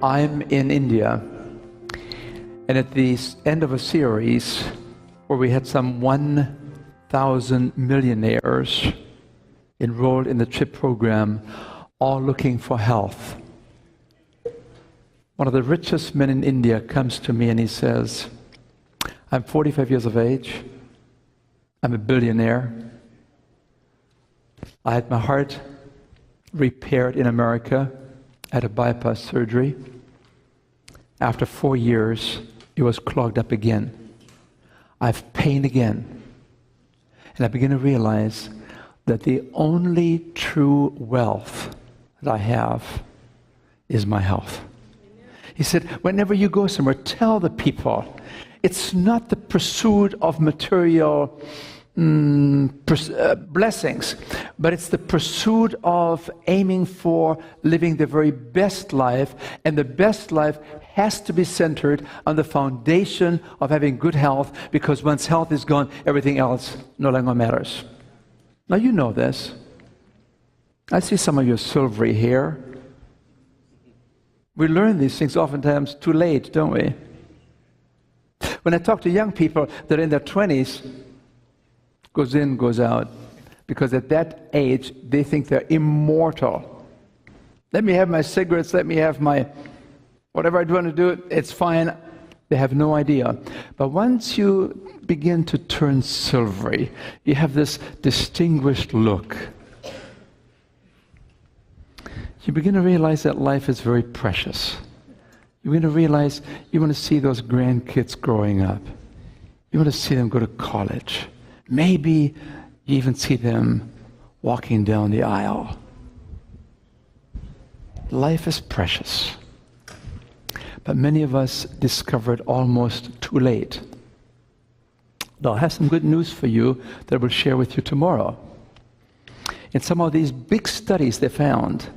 I'm in India, and at the end of a series where we had some 1,000 millionaires enrolled in the CHIP program, all looking for health. One of the richest men in India comes to me and he says, I'm 45 years of age, I'm a billionaire, I had my heart repaired in America, I had a bypass surgery. After 4 years, it was clogged up again. I have pain again. And I begin to realize that the only true wealth that I have is my health. He said, whenever you go somewhere, tell the people, it's not the pursuit of material blessings, but it's the pursuit of aiming for living the very best life, and the best life has to be centered on the foundation of having good health, because once health is gone, everything else no longer matters. Now you know this. I see some of your silvery hair. We learn these things oftentimes too late, don't we? When I talk to young people that are in their 20s, goes in, goes out, because at that age, they think they're immortal. Let me have my cigarettes, let me have my whatever I want to do, it's fine. They have no idea. But once you begin to turn silvery, you have this distinguished look. You begin to realize that life is very precious. You begin to realize you want to see those grandkids growing up. You want to see them go to college. Maybe you even see them walking down the aisle. Life is precious. But many of us discover it almost too late. Now, I have some good news for you that I will share with you tomorrow. In some of these big studies they found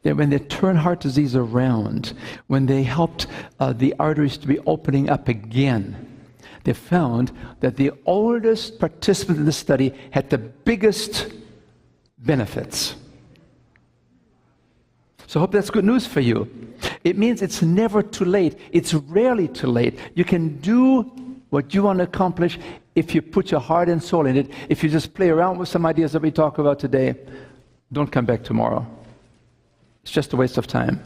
that when they turned heart disease around, when they helped the arteries to be opening up again, they found that the oldest participant in the study had the biggest benefits. So I hope that's good news for you. It means it's never too late. It's rarely too late. You can do what you want to accomplish if you put your heart and soul in it. If you just play around with some ideas that we talk about today, don't come back tomorrow. It's just a waste of time.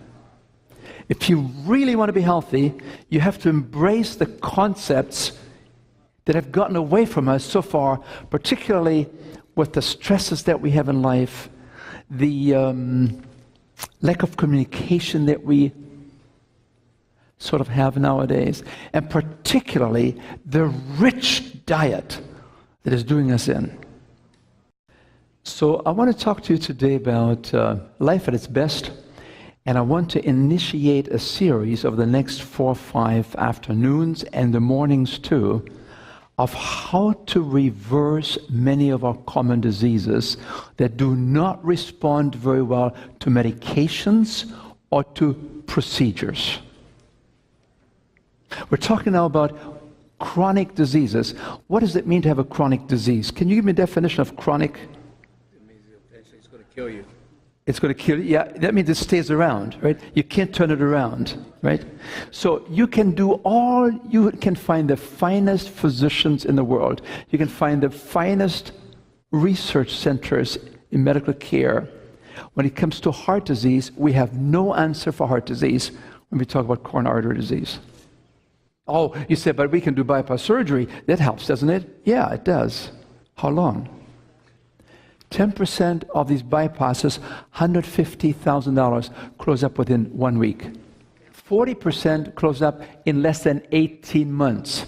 If you really want to be healthy, you have to embrace the concepts that have gotten away from us so far, particularly with the stresses that we have in life, the lack of communication that we sort of have nowadays, and particularly the rich diet that is doing us in. So I want to talk to you today about life at its best, and I want to initiate a series of the next 4 or 5 afternoons and the mornings too, of how to reverse many of our common diseases that do not respond very well to medications or to procedures. We're talking now about chronic diseases. What does it mean to have a chronic disease? Can you give me a definition of chronic? It means it's going to kill you. It's going to kill you. Yeah, that means it stays around, right? You can't turn it around, right? So you can find the finest physicians in the world. You can find the finest research centers in medical care. When it comes to heart disease, we have no answer for heart disease when we talk about coronary artery disease. Oh, you said, but we can do bypass surgery. That helps, doesn't it? Yeah, it does. How long? 10% of these bypasses, $150,000, close up within 1 week. 40% close up in less than 18 months.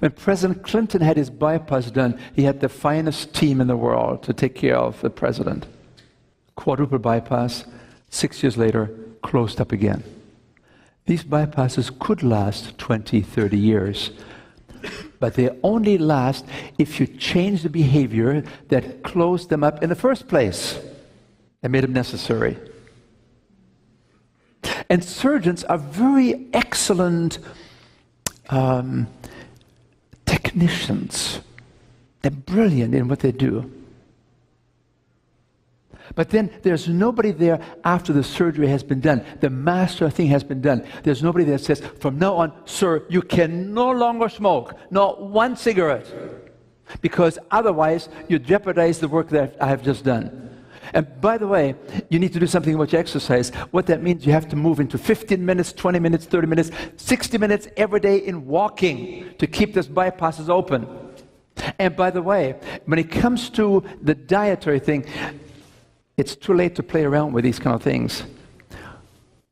When President Clinton had his bypass done, he had the finest team in the world to take care of the president. Quadruple bypass, 6 years later, closed up again. These bypasses could last 20, 30 years. But they only last if you change the behavior that closed them up in the first place and made them necessary. And surgeons are very excellent technicians. They're brilliant in what they do. But then there's nobody there after the surgery has been done. The master thing has been done. There's nobody that says, from now on, sir, you can no longer smoke, not one cigarette, because otherwise you jeopardize the work that I have just done. And by the way, you need to do something about your exercise. What that means, you have to move into 15 minutes, 20 minutes, 30 minutes, 60 minutes every day in walking to keep this bypasses open. And by the way, when it comes to the dietary thing, it's too late to play around with these kind of things.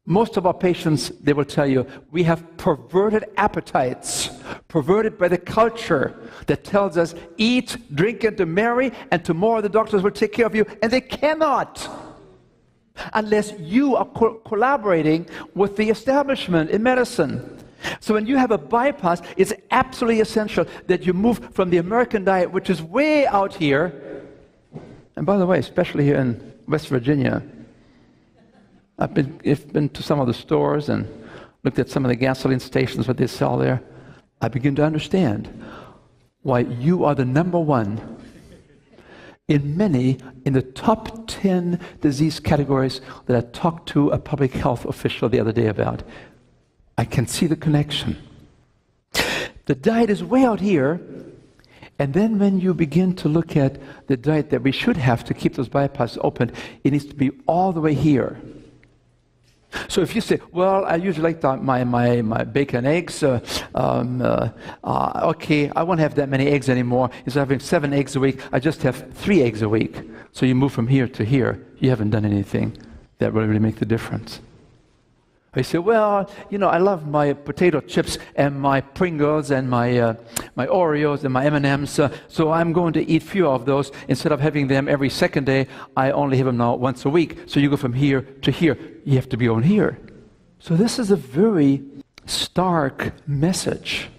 Most of our patients, they will tell you, we have perverted appetites, perverted by the culture that tells us, eat, drink, and to marry, and tomorrow the doctors will take care of you, and they cannot unless you are collaborating with the establishment in medicine. So when you have a bypass, it's absolutely essential that you move from the American diet, which is way out here, and by the way, especially here in West Virginia, I've been to some of the stores and looked at some of the gasoline stations, what they sell there. I begin to understand why you are the number one in the top 10 disease categories that I talked to a public health official the other day about. I can see the connection. The diet is way out here, and then when you begin to look at the diet that we should have to keep those bypasses open, it needs to be all the way here. So if you say, well, I usually like my bacon and eggs, okay, I won't have that many eggs anymore. Instead of having 7 eggs a week, I just have 3 eggs a week. So you move from here to here. You haven't done anything that will really make the difference. I say, well, I love my potato chips and my Pringles and my Oreos and my M&Ms, so I'm going to eat fewer of those. Instead of having them every second day, I only have them now once a week. So you go from here to here. You have to be on here. So this is a very stark message.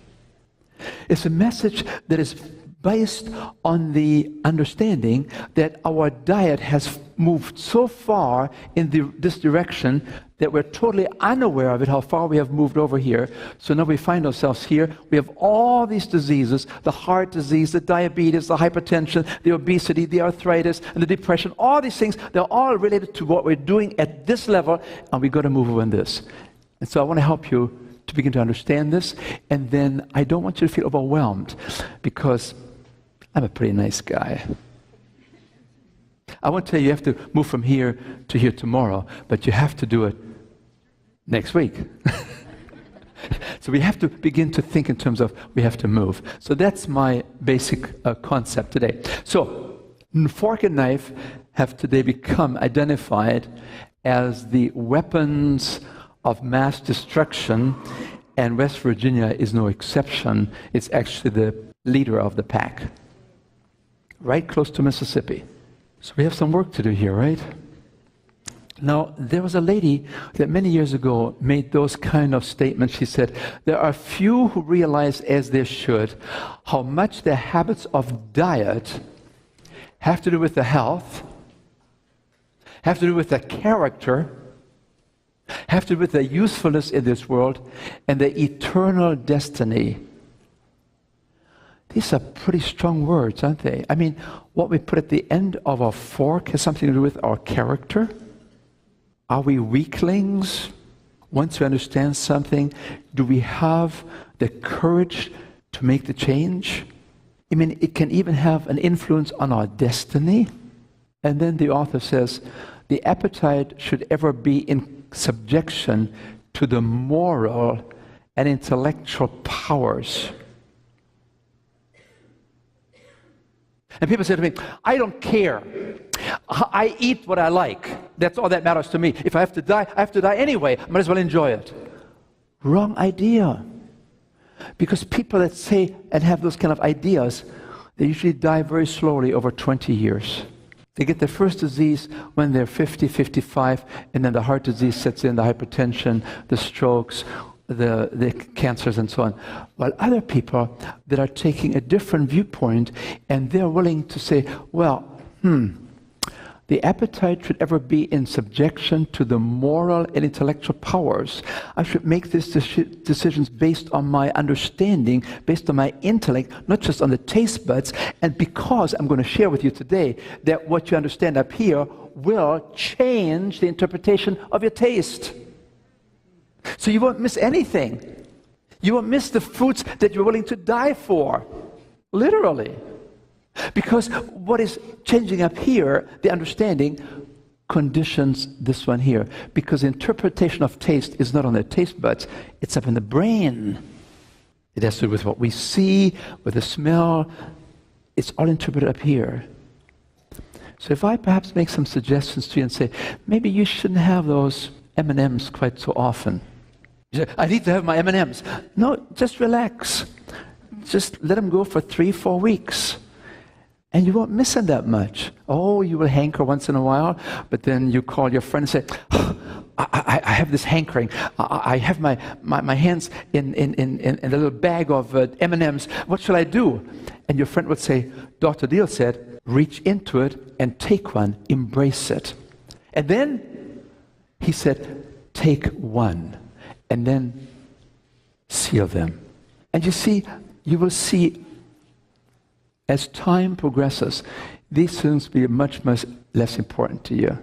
It's a message that is based on the understanding that our diet has moved so far in this direction that we're totally unaware of it, how far we have moved over here. So now we find ourselves here. We have all these diseases, the heart disease, the diabetes, the hypertension, the obesity, the arthritis, and the depression. All these things, they're all related to what we're doing at this level, and we've got to move on this. And so I want to help you to begin to understand this, and then I don't want you to feel overwhelmed, because I'm a pretty nice guy. I won't tell you you have to move from here to here tomorrow, but you have to do it next week. So we have to begin to think in terms of we have to move. So that's my basic concept today. So fork and knife have today become identified as the weapons of mass destruction, and West Virginia is no exception. It's actually the leader of the pack, right close to Mississippi. So we have some work to do here, right? Now, there was a lady that many years ago made those kind of statements. She said, there are few who realize, as they should, how much their habits of diet have to do with the health, have to do with the character, have to do with their usefulness in this world, and their eternal destiny. These are pretty strong words, aren't they? I mean, what we put at the end of our fork has something to do with our character. Are we weaklings? Once we understand something, do we have the courage to make the change? I mean, it can even have an influence on our destiny. And then the author says, the appetite should ever be in subjection to the moral and intellectual powers. And people say to me, I don't care. I eat what I like. That's all that matters to me. If I have to die, I have to die anyway. I might as well enjoy it. Wrong idea. Because people that say and have those kind of ideas, they usually die very slowly over 20 years. They get their first disease when they're 50, 55, and then the heart disease sets in, the hypertension, the strokes, the cancers and so on. While other people that are taking a different viewpoint, and they're willing to say, well, the appetite should ever be in subjection to the moral and intellectual powers. I should make these decisions based on my understanding, based on my intellect, not just on the taste buds. And because I'm going to share with you today that what you understand up here will change the interpretation of your taste. So you won't miss anything. You won't miss the fruits that you're willing to die for. Literally. Because what is changing up here, the understanding, conditions this one here. Because the interpretation of taste is not on the taste buds, it's up in the brain. It has to do with what we see, with the smell. It's all interpreted up here. So if I perhaps make some suggestions to you and say, maybe you shouldn't have those M&Ms quite so often. You say, I need to have my M&Ms. No, just relax. Just let them go for 3-4 weeks. And you won't miss them that much. Oh, you will hanker once in a while, but then you call your friend and say, oh, I have this hankering. I have my hands in a little bag of M&Ms. What shall I do? And your friend would say, Dr. Diehl said, reach into it and take one, embrace it. And then he said, take one, and then seal them. And you see, you will see as time progresses, these things will be much, much less important to you.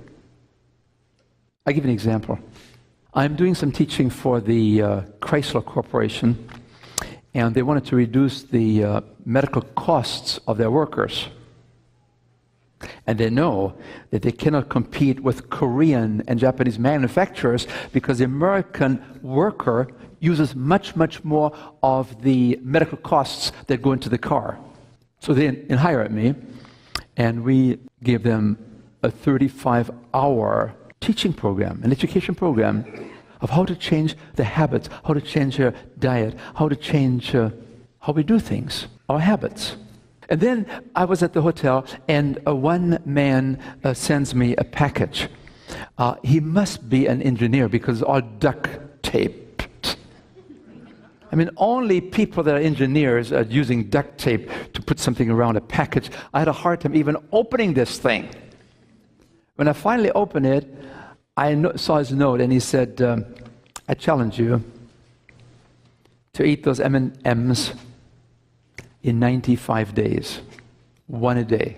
I'll give you an example. I'm doing some teaching for the Chrysler Corporation, and they wanted to reduce the medical costs of their workers. And they know that they cannot compete with Korean and Japanese manufacturers because the American worker uses much, much more of the medical costs that go into the car. So they hired me, and we gave them a 35-hour teaching program, an education program of how to change the habits, how to change your diet, how to change how we do things, our habits. And then I was at the hotel, and one man sends me a package. He must be an engineer because it's all duct tape. I mean, only people that are engineers are using duct tape to put something around a package. I had a hard time even opening this thing. When I finally opened it, I saw his note, and he said, I challenge you to eat those M&Ms in 95 days, one a day.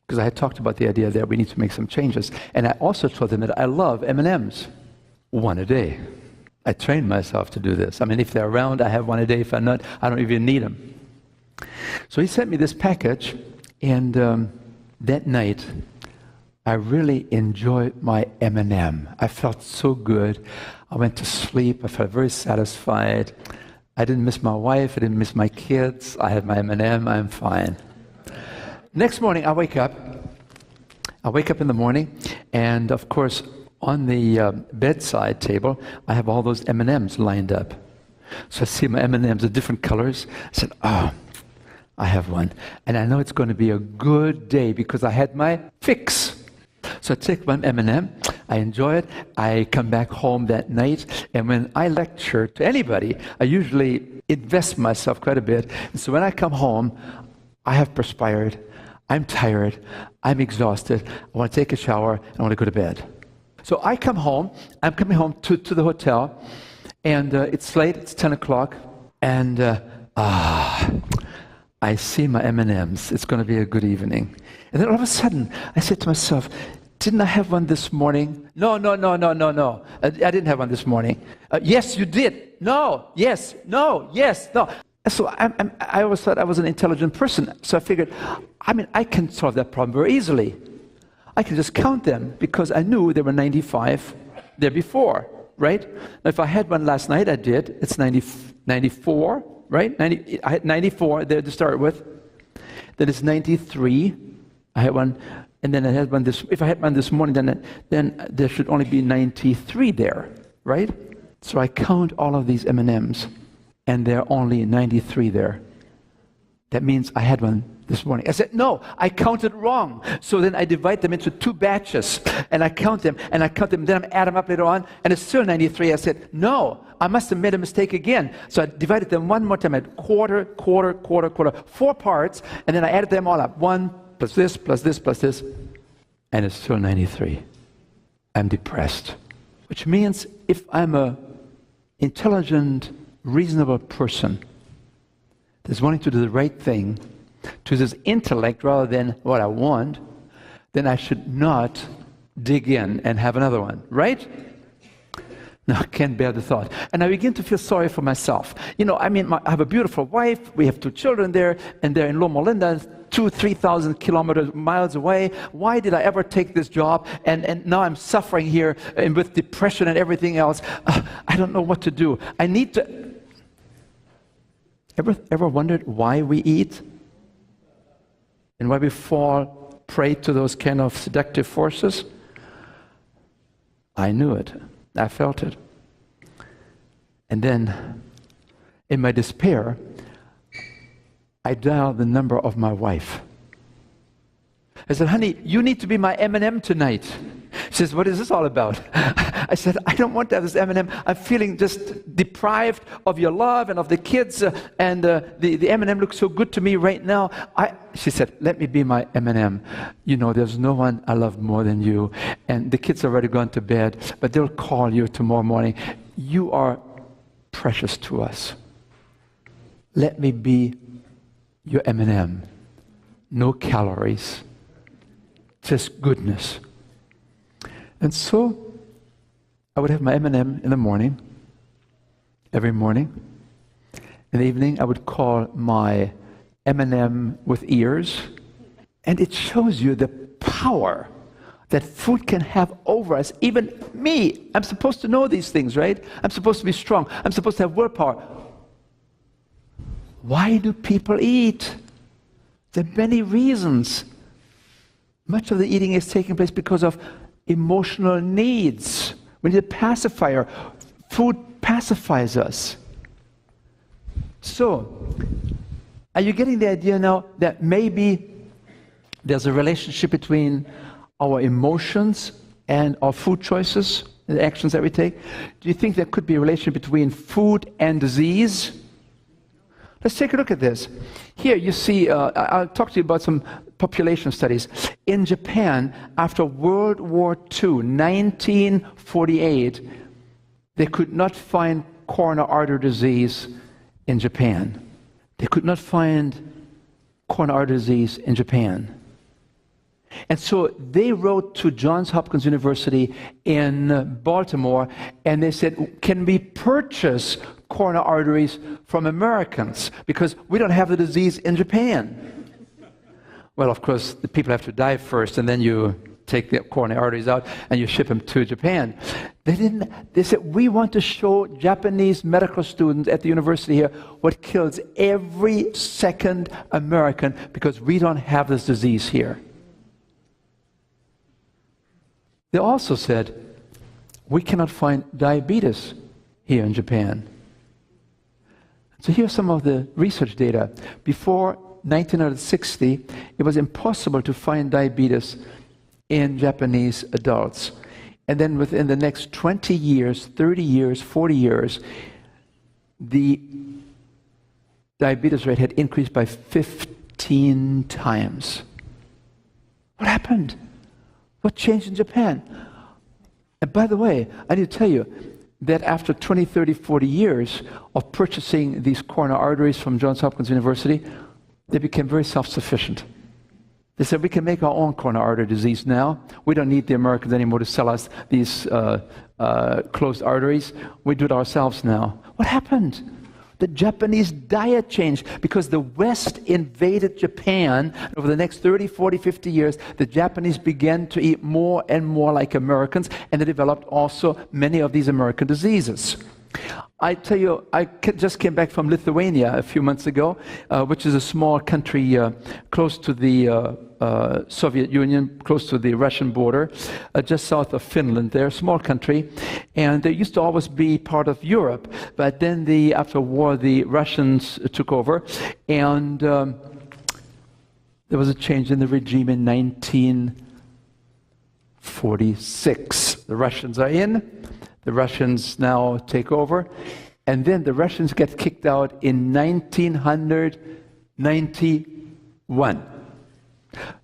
Because I had talked about the idea that we need to make some changes. And I also told him that I love M&Ms, one a day. I trained myself to do this. I mean, if they're around, I have one a day. If I'm not, I don't even need them. So he sent me this package, and that night, I really enjoyed my M&M. I felt so good. I went to sleep. I felt very satisfied. I didn't miss my wife. I didn't miss my kids. I had my M&M. I'm fine. Next morning, I wake up. I wake up in the morning, and of course, on the bedside table, I have all those M&Ms lined up. So I see my M&Ms of different colors. I said, oh, I have one. And I know it's going to be a good day because I had my fix. So I take one M&M, I enjoy it, I come back home that night, and when I lecture to anybody, I usually invest myself quite a bit. And so when I come home, I have perspired, I'm tired, I'm exhausted, I want to take a shower, I want to go to bed. So I come home, I'm coming home to the hotel, and it's late, it's 10 o'clock, and I see my M&Ms. It's going to be a good evening. And then all of a sudden, I said to myself, didn't I have one this morning? No. I didn't have one this morning. Yes, you did. No, yes, no, yes, no. So I always thought I was an intelligent person, so I figured, I can solve that problem very easily. I can just count them because I knew there were 95 there before, right? Now, if I had one last night, I did. It's 94, right? I had 94 there to start with. Then it's 93. I had one, and then I had one this. If I had one this morning, then there should only be 93 there, right? So I count all of these M&Ms, and there are only 93 there. That means I had one this morning. I said, no, I counted wrong. So then I divide them into 2 batches, and I count them, then I add them up later on, and it's still 93. I said, no, I must have made a mistake again. So I divided them one more time. I had quarter, 4 parts, and then I added them all up. 1 plus this, plus this, plus this. and it's still 93. I'm depressed. Which means if I'm a intelligent, reasonable person that's wanting to do the right thing, to this intellect rather than what I want, then I should not dig in and have another one, right? No, I can't bear the thought. And I begin to feel sorry for myself. I have a beautiful wife, we have 2 children there, and they're in Loma Linda, 2,000-3,000 miles away. Why did I ever take this job? And now I'm suffering here and with depression and everything else. I don't know what to do. I need to... Ever wondered why we eat? And why we fall prey to those kind of seductive forces? I knew it. I felt it. And then, in my despair, I dialed the number of my wife. I said, honey, you need to be my M&M tonight. She says, what is this all about? I said, I don't want to have this M&M. I'm feeling just deprived of your love and of the kids, and the M&M looks so good to me right now. She said, let me be my M&M. There's no one I love more than you. And the kids are already gone to bed, but they'll call you tomorrow morning. You are precious to us. Let me be your M&M. No calories, just goodness. And so I would have my M&M in the morning, every morning. In the evening, I would call my M&M with ears. And it shows you the power that food can have over us. Even me, I'm supposed to know these things, right? I'm supposed to be strong. I'm supposed to have willpower. Why do people eat? There are many reasons. Much of the eating is taking place because of emotional needs. We need a pacifier. Food pacifies us. So, are you getting the idea now that maybe there's a relationship between our emotions and our food choices, the actions that we take? Do you think there could be a relationship between food and disease? Let's take a look at this. Here you see, I'll talk to you about some population studies. In Japan, after World War II, 1948, they could not find coronary artery disease in Japan. They could not find coronary artery disease in Japan. And so they wrote to Johns Hopkins University in Baltimore, and they said, can we purchase coronary arteries from Americans? Because we don't have the disease in Japan. Well, of course, the people have to die first, and then you take the coronary arteries out and you ship them to Japan. They said, we want to show Japanese medical students at the university here what kills every second American, because we don't have this disease here. They also said, we cannot find diabetes here in Japan. So here's some of the research data. Before 1960, it was impossible to find diabetes in Japanese adults. And then within the next 20 years, 30 years, 40 years, the diabetes rate had increased by 15 times. What happened? What changed in Japan? And by the way, I need to tell you that after 20, 30, 40 years of purchasing these coronary arteries from Johns Hopkins University, they became very self-sufficient. They said, we can make our own coronary artery disease now. We don't need the Americans anymore to sell us these closed arteries. We do it ourselves now. What happened? The Japanese diet changed because the West invaded Japan. Over the next 30, 40, 50 years, the Japanese began to eat more and more like Americans, and they developed also many of these American diseases. I tell you, I just came back from Lithuania a few months ago, which is a small country close to the Soviet Union, close to the Russian border, just south of Finland. They're a small country, and they used to always be part of Europe, but then after war, the Russians took over, and there was a change in the regime in 1946. The Russians are in. The Russians now take over, and then the Russians get kicked out in 1991.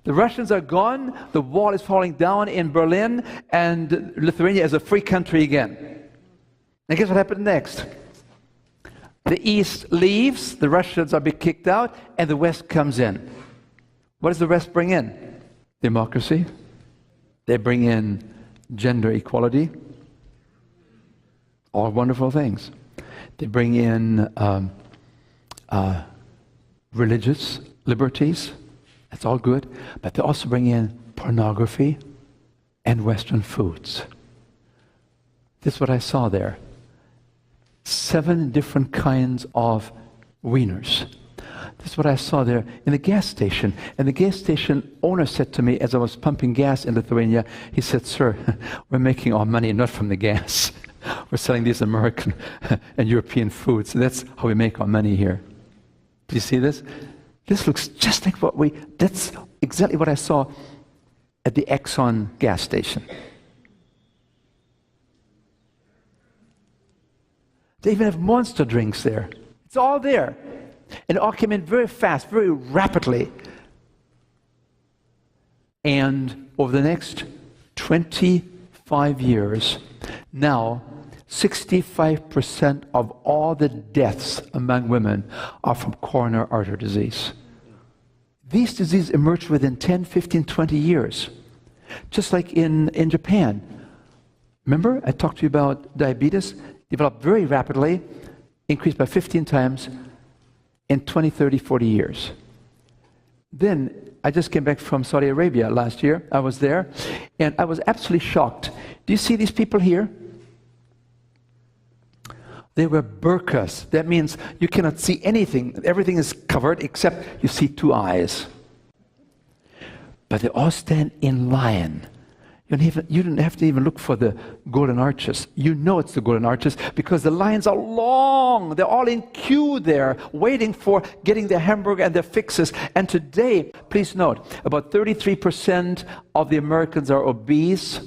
The Russians are gone, the wall is falling down in Berlin, and Lithuania is a free country again. And guess what happened next? The East leaves, the Russians are being kicked out, and the West comes in. What does the West bring in? Democracy. They bring in gender equality. All wonderful things. They bring in religious liberties. That's all good. But they also bring in pornography and Western foods. This is what I saw there. 7 different kinds of wieners. This is what I saw there in the gas station. And the gas station owner said to me as I was pumping gas in Lithuania, he said, "Sir, we're making our money not from the gas. We're selling these American and European foods. And that's how we make our money here." Do you see this? This looks just like that's exactly what I saw at the Exxon gas station. They even have Monster drinks there. It's all there. And it all came in very fast, very rapidly. And over the next 25 years, now 65% of all the deaths among women are from coronary artery disease. These diseases emerge within 10, 15, 20 years. Just like in Japan. Remember, I talked to you about diabetes? Developed very rapidly, increased by 15 times in 20, 30, 40 years. Then, I just came back from Saudi Arabia last year. I was there, and I was absolutely shocked. Do you see these people here? They wear burqas. That means you cannot see anything. Everything is covered except you see 2 eyes. But they all stand in line. You don't have to even look for the golden arches. You know it's the golden arches because the lines are long. They're all in queue there, waiting for getting their hamburger and their fixes. And today, please note, about 33% of the Americans are obese.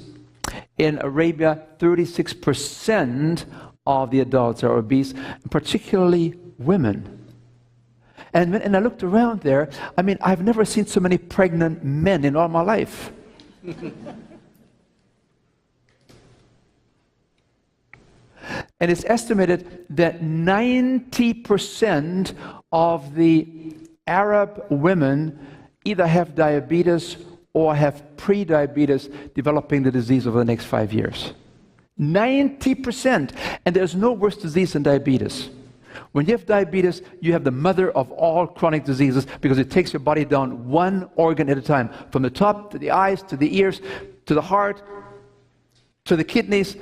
In Arabia, 36% of the adults are obese, particularly women. And I looked around there. I mean, I've never seen so many pregnant men in all my life. And it's estimated that 90% of the Arab women either have diabetes or have pre-diabetes developing the disease over the next 5 years. 90%. And there's no worse disease than diabetes. When you have diabetes, you have the mother of all chronic diseases because it takes your body down one organ at a time, from the top to the eyes, to the ears, to the heart, to the kidneys.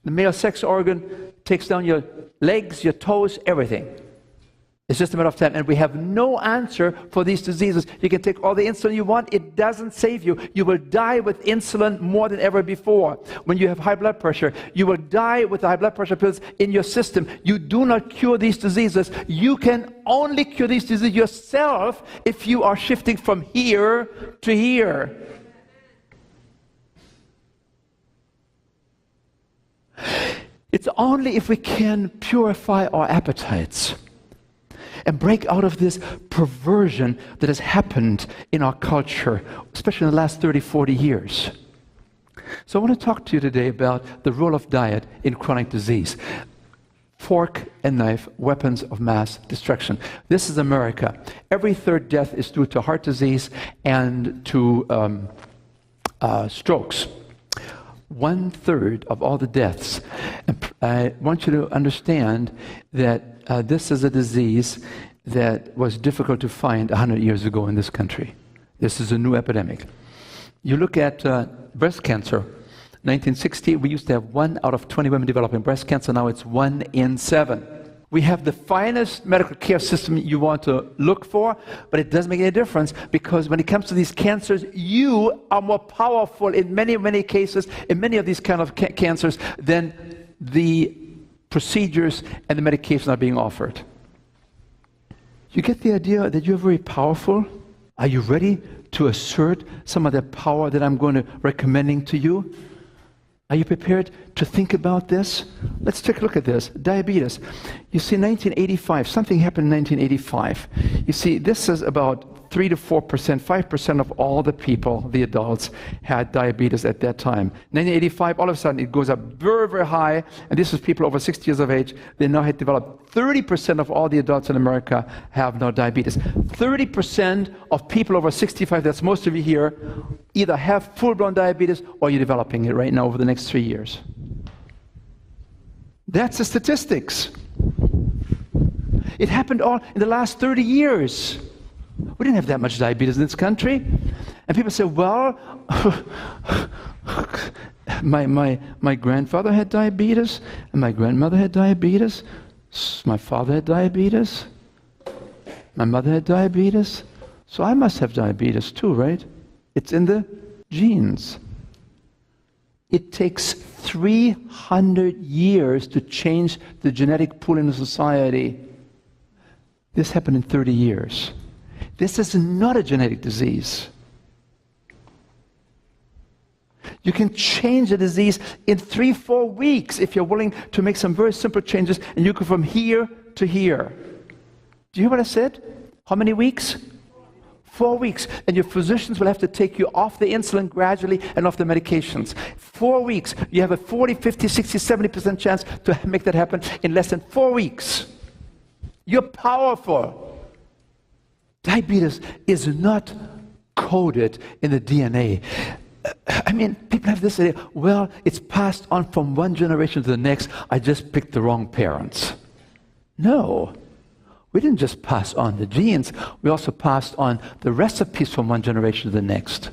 The male sex organ takes down your legs, your toes, everything. It's just a matter of time. And we have no answer for these diseases. You can take all the insulin you want. It doesn't save you. You will die with insulin more than ever before. When you have high blood pressure, you will die with the high blood pressure pills in your system. You do not cure these diseases. You can only cure these diseases yourself if you are shifting from here to here. It's only if we can purify our appetites and break out of this perversion that has happened in our culture, especially in the last 30, 40 years. So I want to talk to you today about the role of diet in chronic disease. Fork and knife, weapons of mass destruction. This is America. Every 3rd death is due to heart disease and to strokes. 1/3 of all the deaths. And I want you to understand that this is a disease that was difficult to find 100 years ago in this country. This is a new epidemic. You look at breast cancer. 1960, we used to have 1 out of 20 women developing breast cancer. Now it's 1 in 7. We have the finest medical care system you want to look for, but it doesn't make any difference because when it comes to these cancers, you are more powerful in many, many cases, in many of these kind of cancers, than the procedures and the medications are being offered. You get the idea that you're very powerful? Are you ready to assert some of that power that I'm going to recommending to you? Are you prepared to think about this? Let's take a look at this. Diabetes. You see, 1985, something happened in 1985. You see, this is about 3 to 4%, 5% of all the people, the adults, had diabetes at that time. 1985, all of a sudden, it goes up very, very high, and this is people over 60 years of age. They now had developed 30% of all the adults in America have now diabetes. 30% of people over 65, that's most of you here, either have full-blown diabetes or you're developing it right now over the next 3 years. That's the statistics. It happened all in the last 30 years. We didn't have that much diabetes in this country. And people say, well, my grandfather had diabetes, and my grandmother had diabetes, my father had diabetes, my mother had diabetes, so I must have diabetes too, right? It's in the genes. It takes 300 years to change the genetic pool in a society. This happened in 30 years. This is not a genetic disease. You can change a disease in 3-4 weeks if you're willing to make some very simple changes, and you go from here to here. Do you hear what I said? How many weeks? 4 weeks. And your physicians will have to take you off the insulin gradually and off the medications. 4 weeks. You have a 40, 50, 60, 70% chance to make that happen in less than 4 weeks. You're powerful. Diabetes is not coded in the DNA. I mean, people have this idea, well, it's passed on from one generation to the next. I just picked the wrong parents. No. We didn't just pass on the genes. We also passed on the recipes from one generation to the next.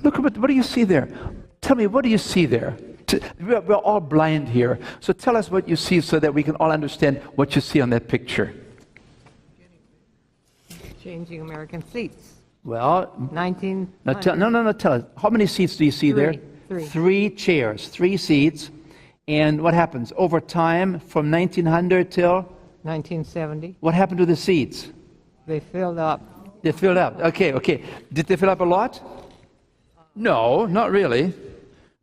Look, what do you see there? Tell me, what do you see there? We're all blind here. So tell us what you see so that we can all understand what you see on that picture. Changing American seats. Well, 19. No, tell us. How many seats do you see there? Three. 3 chairs, 3 seats. And what happens? Over time, from 1900 till? 1970. What happened to the seats? They filled up. They filled up. Okay. Did they fill up a lot? No, not really.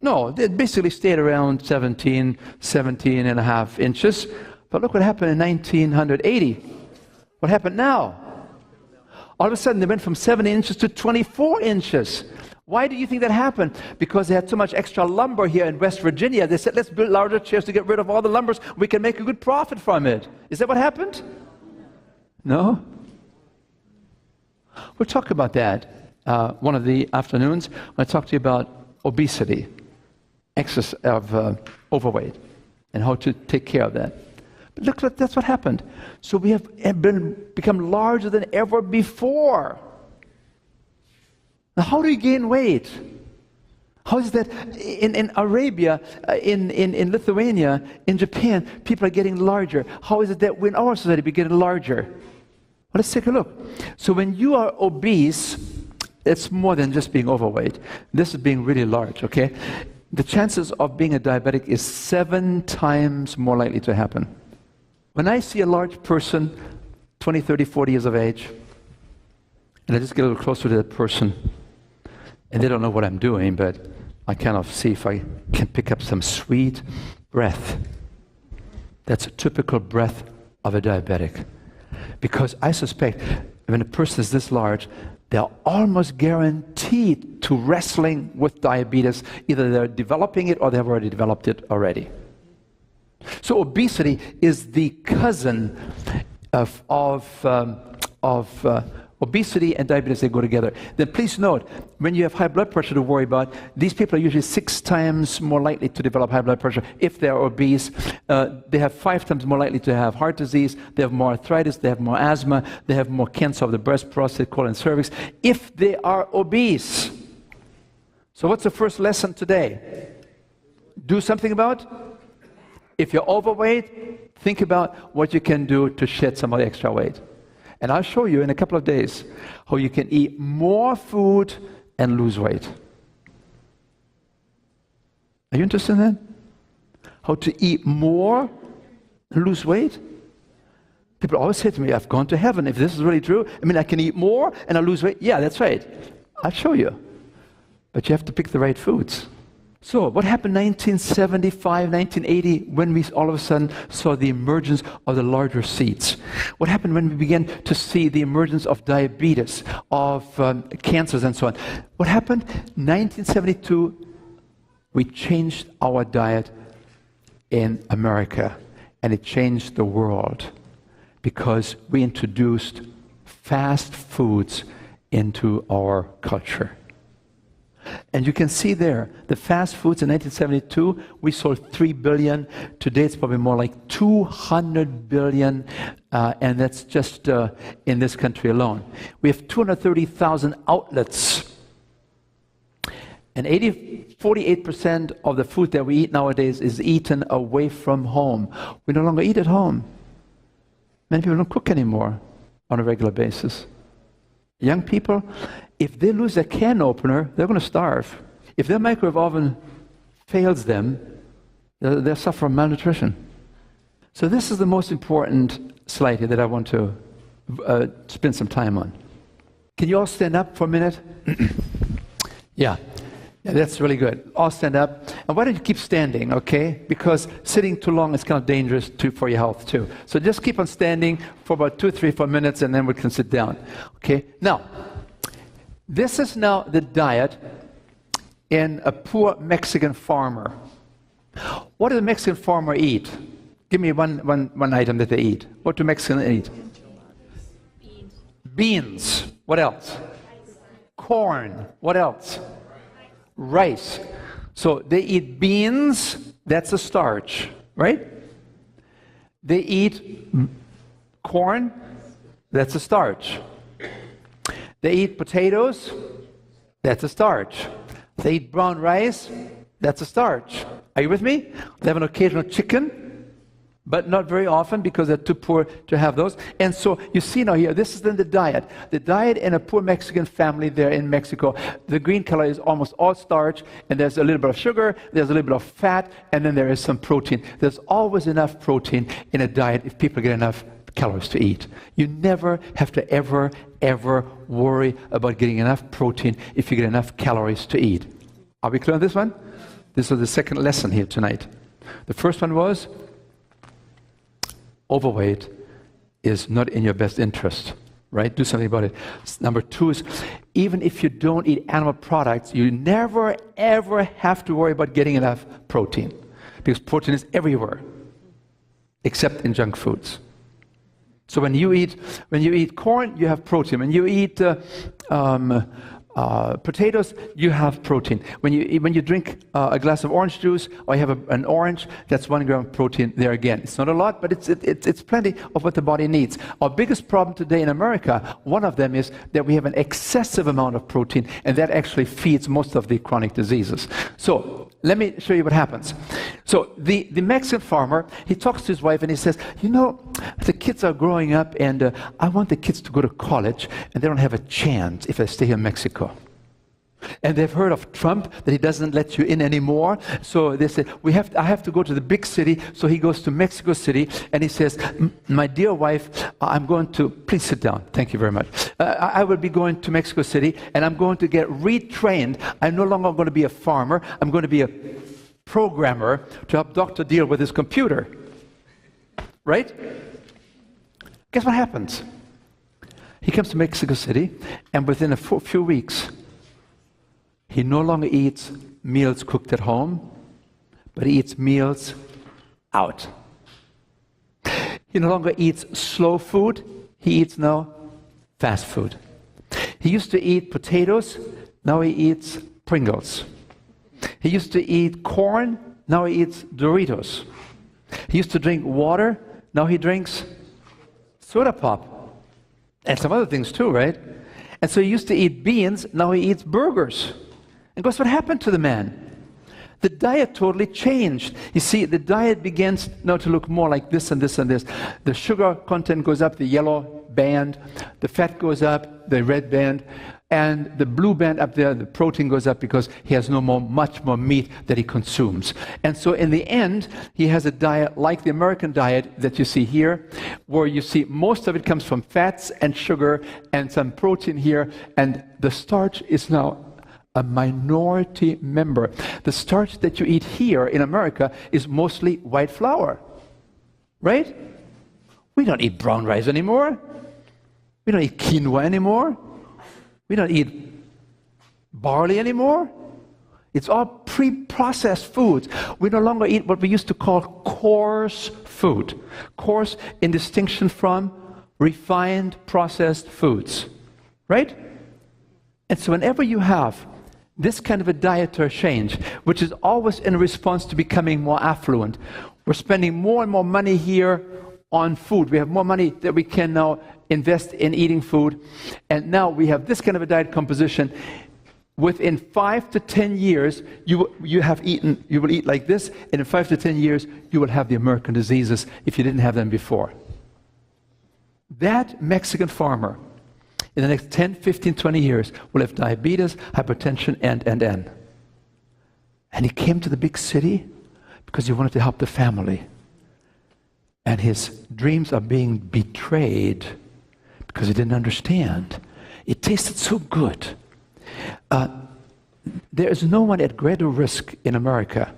No, they basically stayed around 17 and a half inches. But look what happened in 1980. What happened now? All of a sudden, they went from 7 inches to 24 inches. Why do you think that happened? Because they had so much extra lumber here in West Virginia. They said, let's build larger chairs to get rid of all the lumbers. We can make a good profit from it. Is that what happened? No? We'll talk about that one of the afternoons when I talk to you about obesity, excess of overweight, and how to take care of that. But look, that's what happened. So we have become larger than ever before. Now, how do you gain weight? How is that in Arabia, in Lithuania, in Japan, people are getting larger? How is it that in our society we're getting larger? Well, let's take a look. So when you are obese, it's more than just being overweight. This is being really large, okay? The chances of being a diabetic is 7 times more likely to happen. When I see a large person, 20, 30, 40 years of age, and I just get a little closer to that person, and they don't know what I'm doing, but I kind of see if I can pick up some sweet breath. That's a typical breath of a diabetic. Because I suspect when a person is this large, they're almost guaranteed to wrestling with diabetes. Either they're developing it or they've already developed it already. So obesity is the cousin of obesity and diabetes. They go together. Then please note, when you have high blood pressure to worry about, these people are usually 6 times more likely to develop high blood pressure if they're obese. They have 5 times more likely to have heart disease. They have more arthritis. They have more asthma. They have more cancer of the breast, prostate, colon, cervix if they are obese. So what's the first lesson today? Do something about. If you're overweight, think about what you can do to shed some of the extra weight. And I'll show you in a couple of days how you can eat more food and lose weight. Are you interested in that? How to eat more and lose weight? People always say to me, I've gone to heaven. If this is really true, I mean, I can eat more and I'll lose weight. Yeah, that's right. I'll show you. But you have to pick the right foods. So what happened 1975, 1980, when we all of a sudden saw the emergence of the larger seeds? What happened when we began to see the emergence of diabetes, of cancers and so on? What happened? 1972, we changed our diet in America, and it changed the world because we introduced fast foods into our culture. And you can see there, the fast foods in 1972, we sold 3 billion. Today it's probably more like 200 billion, and that's just in this country alone. We have 230,000 outlets. And 48% of the food that we eat nowadays is eaten away from home. We no longer eat at home. Many people don't cook anymore on a regular basis. Young people, if they lose their can opener, they're going to starve. If their microwave oven fails them, they'll suffer from malnutrition. So this is the most important slide here that I want to spend some time on. Can you all stand up for a minute? Yeah, that's really good. All stand up. And why don't you keep standing, okay? Because sitting too long is kind of dangerous for your health too. So just keep on standing for about 2, 3, 4 minutes, and then we can sit down. Okay? Now, this is now the diet in a poor Mexican farmer. What does a Mexican farmer eat? Give me one item that they eat. What do Mexicans eat? Beans. What else? Corn. What else? Rice. So they eat beans, that's a starch, right? They eat corn, that's a starch. They eat potatoes, that's a starch. They eat brown rice, that's a starch. Are you with me? They have an occasional chicken, but not very often because they're too poor to have those. And so you see now here, this is then the diet. The diet in a poor Mexican family there in Mexico, the green color is almost all starch, and there's a little bit of sugar, there's a little bit of fat, and then there is some protein. There's always enough protein in a diet if people get enough calories to eat. You never have to ever worry about getting enough protein if you get enough calories to eat. Are we clear on this one? This is the second lesson here tonight. The first one was, overweight is not in your best interest, right? Do something about it. Number 2 is, even if you don't eat animal products, you never, ever have to worry about getting enough protein, because protein is everywhere, except in junk foods. So when you eat corn, you have protein. When you eat potatoes, you have protein. When you drink a glass of orange juice, or you have an orange, that's 1 gram of protein there again. It's not a lot, but it's plenty of what the body needs. Our biggest problem today in America, one of them is that we have an excessive amount of protein, and that actually feeds most of the chronic diseases. So let me show you what happens. So the Mexican farmer, he talks to his wife and he says, you know, the kids are growing up, and I want the kids to go to college, and they don't have a chance if they stay here in Mexico. And they've heard of Trump, that he doesn't let you in anymore. So they say, I have to go to the big city. So he goes to Mexico City, and he says, my dear wife, I'm going to, please sit down. Thank you very much. I will be going to Mexico City, and I'm going to get retrained. I'm no longer going to be a farmer. I'm going to be a programmer to help Dr. Diehl with his computer. Right? Guess what happens? He comes to Mexico City, and within a few weeks, he no longer eats meals cooked at home, but he eats meals out. He no longer eats slow food, he eats now fast food. He used to eat potatoes, now he eats Pringles. He used to eat corn, now he eats Doritos. He used to drink water, now he drinks soda pop. And some other things too, right? And so he used to eat beans, now he eats burgers. And guess what happened to the man? The diet totally changed. You see, the diet begins now to look more like this and this and this. The sugar content goes up, the yellow band. The fat goes up, the red band. And the blue band up there, the protein goes up because he has much more meat that he consumes. And so in the end, he has a diet like the American diet that you see here, where you see most of it comes from fats and sugar and some protein here, and the starch is now a minority member. The starch that you eat here in America is mostly white flour, right? We don't eat brown rice anymore. We don't eat quinoa anymore. We don't eat barley anymore. It's all pre-processed foods. We no longer eat what we used to call coarse food. Coarse in distinction from refined, processed foods, right? And so whenever you have this kind of a dietary change, which is always in response to becoming more affluent, we're spending more and more money here on food. We have more money that we can now invest in eating food. And now we have this kind of a diet composition. Within 5 to 10 years, you will eat like this, and in 5 to 10 years, you will have the American diseases if you didn't have them before. That Mexican farmer, in the next 10, 15, 20 years, will have diabetes, hypertension, and. And he came to the big city because he wanted to help the family. And his dreams are being betrayed because he didn't understand. It tasted so good. There is no one at greater risk in America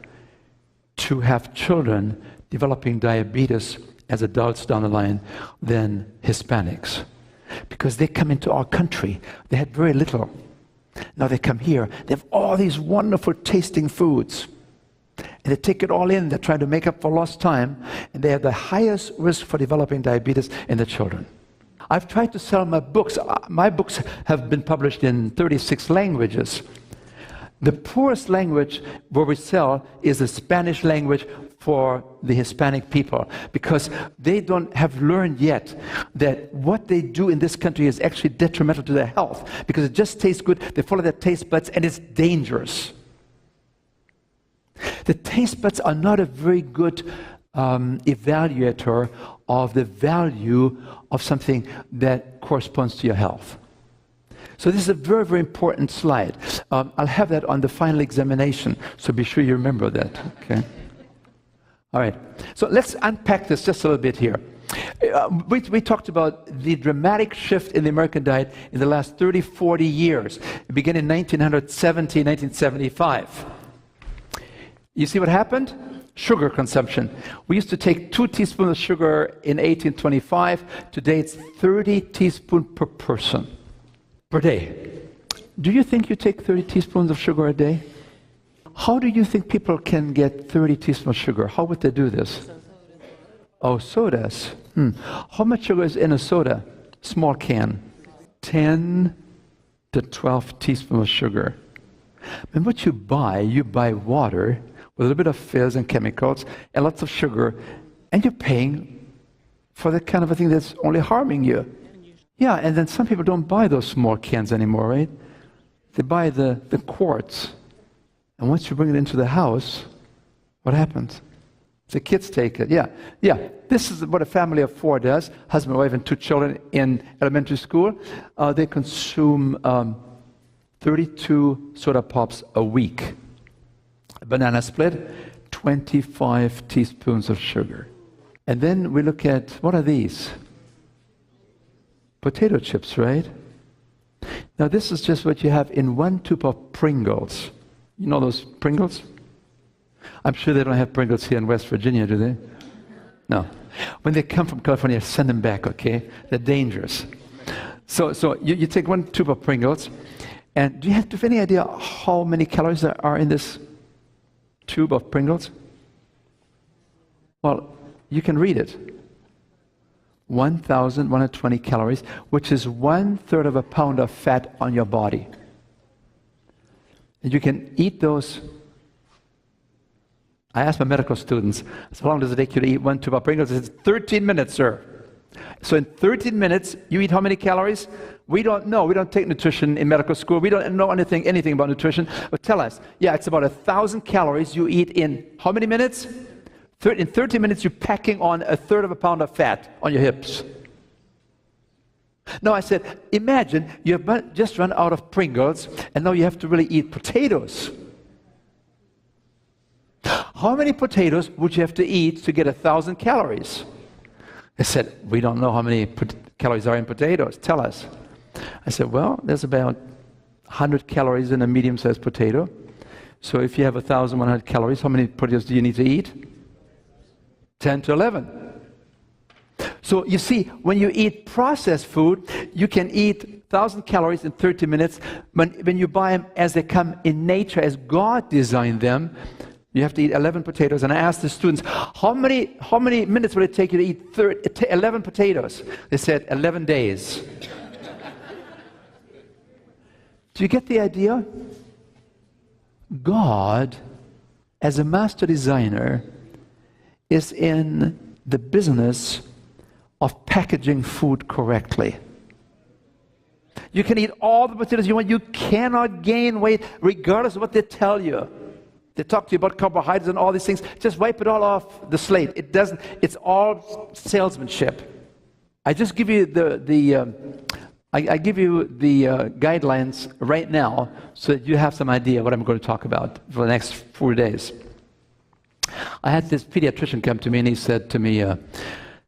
to have children developing diabetes as adults down the line than Hispanics. Because they come into our country, they had very little. Now they come here, they have all these wonderful tasting foods. And they take it all in, they're trying to make up for lost time, and they have the highest risk for developing diabetes in the children. I've tried to sell my books. My books have been published in 36 languages. The poorest language where we sell is the Spanish language for the Hispanic people, because they don't have learned yet that what they do in this country is actually detrimental to their health, because it just tastes good, they follow their taste buds, and it's dangerous. The taste buds are not a very good evaluator of the value of something that corresponds to your health. So this is a very, very important slide. I'll have that on the final examination, so be sure you remember that, okay? All right, so let's unpack this just a little bit here. We talked about the dramatic shift in the American diet in the last 30, 40 years. It began in 1970, 1975. You see what happened? Sugar consumption. We used to take 2 teaspoons of sugar in 1825. Today it's 30 teaspoons per person per day. Do you think you take 30 teaspoons of sugar a day? How do you think people can get 30 teaspoons of sugar? How would they do this? Oh, sodas. How much sugar is in a soda? Small can. 10 to 12 teaspoons of sugar. And what you buy water with a little bit of fizz and chemicals and lots of sugar, and you're paying for the kind of a thing that's only harming you. Yeah, and then some people don't buy those small cans anymore, right? They buy the quarts. And once you bring it into the house, what happens? The kids take it. Yeah. This is what a family of 4 does. Husband, wife, and 2 children in elementary school. They consume 32 soda pops a week. A banana split, 25 teaspoons of sugar. And then we look at, what are these? Potato chips, right? Now this is just what you have in 1 tube of Pringles. You know those Pringles? I'm sure they don't have Pringles here in West Virginia, do they? No. When they come from California, send them back, okay? They're dangerous. So you take 1 tube of Pringles, and do you have any idea how many calories there are in this tube of Pringles? Well, you can read it. 1,120 calories, which is 1/3 of a pound of fat on your body. And you can eat those. I asked my medical students, how long does it take you to eat 1 tube of Pringles? It's 13 minutes, sir. So in 13 minutes, you eat how many calories? We don't know. We don't take nutrition in medical school. We don't know anything about nutrition. But tell us, yeah, it's about 1,000 calories you eat in how many minutes? In 30 minutes, you're packing on 1/3 of a pound of fat on your hips. Now I said, imagine you have just run out of Pringles, and now you have to really eat potatoes. How many potatoes would you have to eat to get 1,000 calories? They said, we don't know how many calories are in potatoes. Tell us. I said, well, there's about 100 calories in a medium-sized potato. So if you have 1,100 calories, how many potatoes do you need to eat? 10 to 11. So you see, when you eat processed food, you can eat 1,000 calories in 30 minutes. When you buy them as they come in nature, as God designed them, you have to eat 11 potatoes. And I asked the students, how many minutes would it take you to eat 11 potatoes? They said 11 days. Do you get the idea? God, as a master designer, is in the business of packaging food correctly. You can eat all the potatoes you want. You cannot gain weight regardless of what they tell you. They talk to you about carbohydrates and all these things. Just wipe it all off the slate. It doesn't. It's all salesmanship. I just give you I give you the guidelines right now so that you have some idea what I'm going to talk about for the next 4 days. I had this pediatrician come to me and he said to me,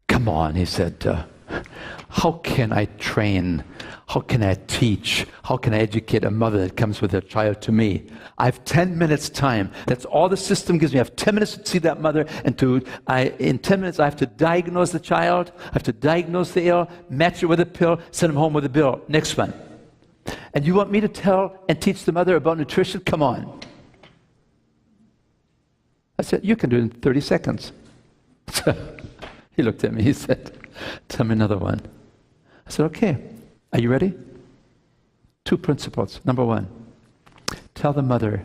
come on, he said, how can I train? How can I teach? How can I educate a mother that comes with her child to me? I have 10 minutes time. That's all the system gives me. I have 10 minutes to see that mother, and in 10 minutes I have to diagnose the child, I have to diagnose the ill, match it with a pill, send them home with a bill. Next one. And you want me to tell and teach the mother about nutrition? Come on. I said, you can do it in 30 seconds. He looked at me, he said, tell me another one. I said, okay. Are you ready? 2 principles. Number 1, tell the mother,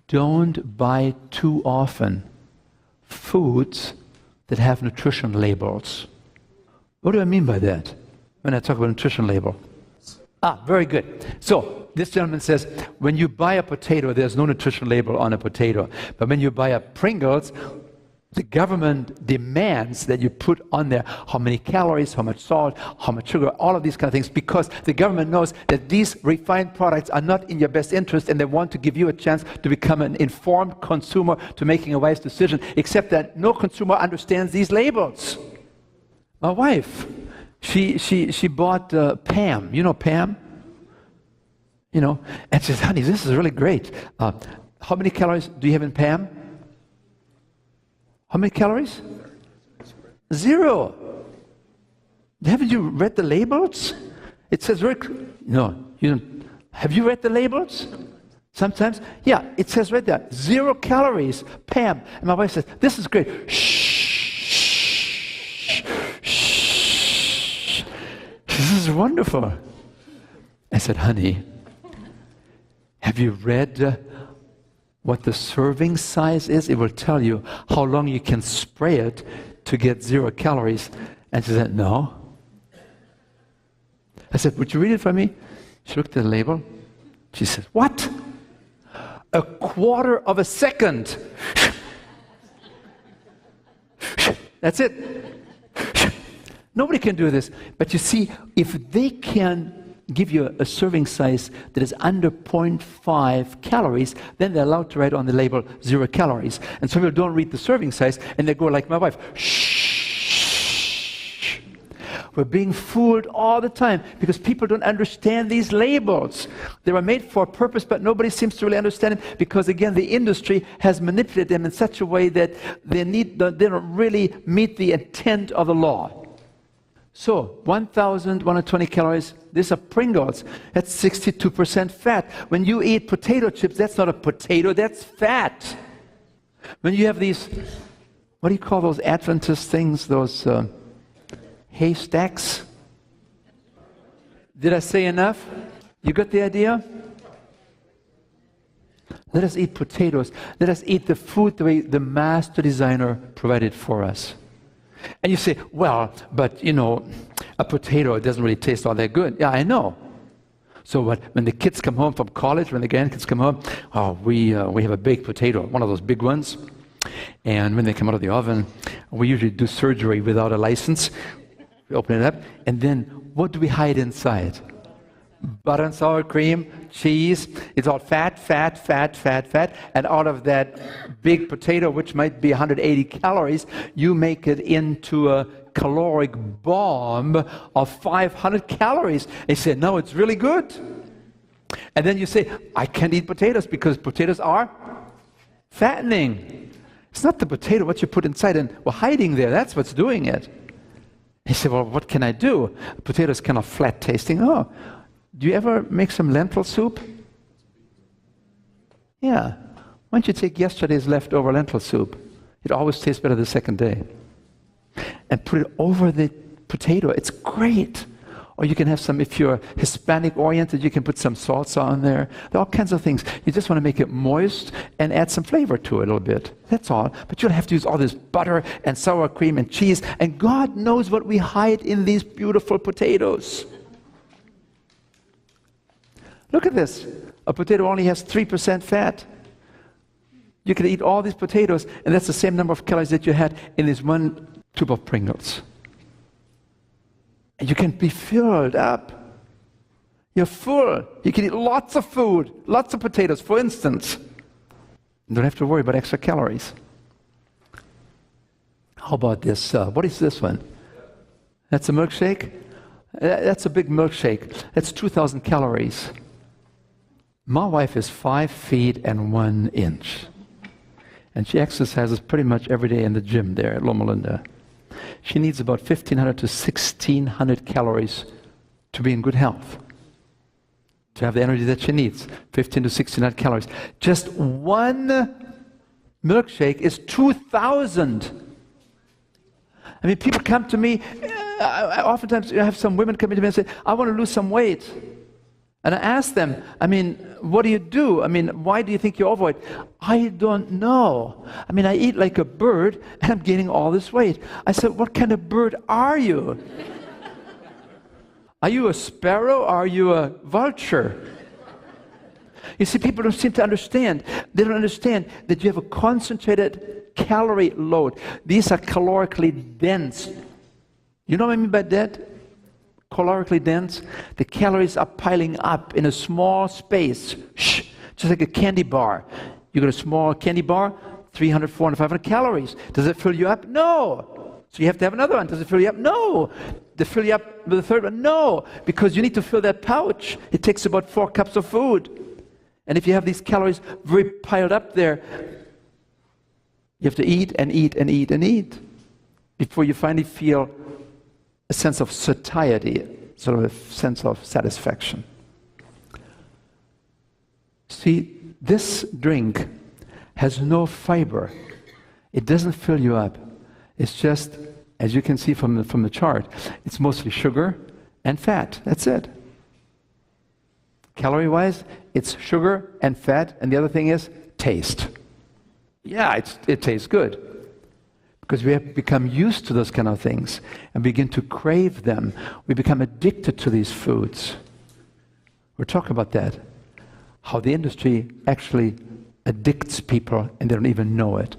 don't buy too often foods that have nutrition labels. What do I mean by that when I talk about nutrition label? Very good. So this gentleman says, when you buy a potato, there's no nutrition label on a potato. But when you buy a Pringles, the government demands that you put on there how many calories, how much salt, how much sugar, all of these kind of things, because the government knows that these refined products are not in your best interest, and they want to give you a chance to become an informed consumer to making a wise decision, except that no consumer understands these labels. My wife, she bought Pam. You know Pam? You know, and she says, honey, this is really great. How many calories do you have in Pam? How many calories? 0. Haven't you read the labels? It says no, you don't. Have you read the labels? Sometimes? Yeah, it says right there, 0 calories, Pam. And my wife says, this is great. Shh. Shh. This is wonderful. I said, honey, have you read what the serving size is? It will tell you how long you can spray it to get 0 calories. And she said, no. I said, would you read it for me? She looked at the label. She said, what? 1/4 of a second. That's it. Nobody can do this. But you see, if they can give you a serving size that is under 0.5 calories, then they're allowed to write on the label 0 calories. And some people don't read the serving size, and they go like my wife, shh. We're being fooled all the time because people don't understand these labels. They were made for a purpose, but nobody seems to really understand it because, again, the industry has manipulated them in such a way that they don't really meet the intent of the law. So, 1,120 calories, these are Pringles. That's 62% fat. When you eat potato chips, that's not a potato, that's fat. When you have these, what do you call those Adventist things, those haystacks? Did I say enough? You got the idea? Let us eat potatoes. Let us eat the food the way the master designer provided for us. And you say, well, but you know, a potato doesn't really taste all that good. Yeah, I know. So when the kids come home from college, when the grandkids come home, we have a baked potato, one of those big ones. And when they come out of the oven, we usually do surgery without a license. We open it up, and then what do we hide inside? Butter and sour cream, cheese. It's all fat, fat, fat, fat, fat. And out of that big potato, which might be 180 calories, you make it into a caloric bomb of 500 calories. They said, no, it's really good. And then you say, I can't eat potatoes because potatoes are fattening. It's not the potato, what you put inside and we're hiding there. That's what's doing it. He said, well, what can I do? Potatoes kind of flat tasting. Oh, do you ever make some lentil soup? Yeah. Why don't you take yesterday's leftover lentil soup? It always tastes better the second day. And put it over the potato. It's great. Or you can have some, if you're Hispanic oriented, you can put some salsa on there. There are all kinds of things. You just want to make it moist and add some flavor to it a little bit. That's all. But you don't have to use all this butter and sour cream and cheese. And God knows what we hide in these beautiful potatoes. Look at this. A potato only has 3% fat. You can eat all these potatoes, and that's the same number of calories that you had in this one tube of Pringles. And you can be filled up. You're full. You can eat lots of food, lots of potatoes, for instance. You don't have to worry about extra calories. How about this? What is this one? That's a milkshake? That's a big milkshake. That's 2,000 calories. My wife is 5 feet and 1 inch. And she exercises pretty much every day in the gym there at Loma Linda. She needs about 1,500 to 1,600 calories to be in good health, to have the energy that she needs. 1,500 to 1,600 calories. Just one milkshake is 2,000. I mean, people come to me, oftentimes I have some women come to me and say, I want to lose some weight. And I ask them, I mean, what do you do? I mean, why do you think you're overweight? I don't know. I mean, I eat like a bird and I'm gaining all this weight. I said, what kind of bird are you? Are you a sparrow or are you a vulture? You see, people don't seem to understand. They don't understand that you have a concentrated calorie load. These are calorically dense. You know what I mean by that? Calorically dense. The calories are piling up in a small space. Shh, just like a candy bar. You got a small candy bar, 300, 400, 500 calories. Does it fill you up? No. So you have to have another one. Does it fill you up? No. Does it fill you up with a third one? No. Because you need to fill that pouch. It takes about 4 cups of food. And if you have these calories very piled up there, you have to eat and eat and eat and eat before you finally feel a sense of satiety, sort of a sense of satisfaction. See, this drink has no fiber. It doesn't fill you up. It's just, as you can see from the chart, it's mostly sugar and fat. That's it. Calorie-wise, it's sugar and fat, and the other thing is taste. Yeah, it tastes good. Because we have become used to those kind of things and begin to crave them. We become addicted to these foods. We're talking about that. How the industry actually addicts people and they don't even know it.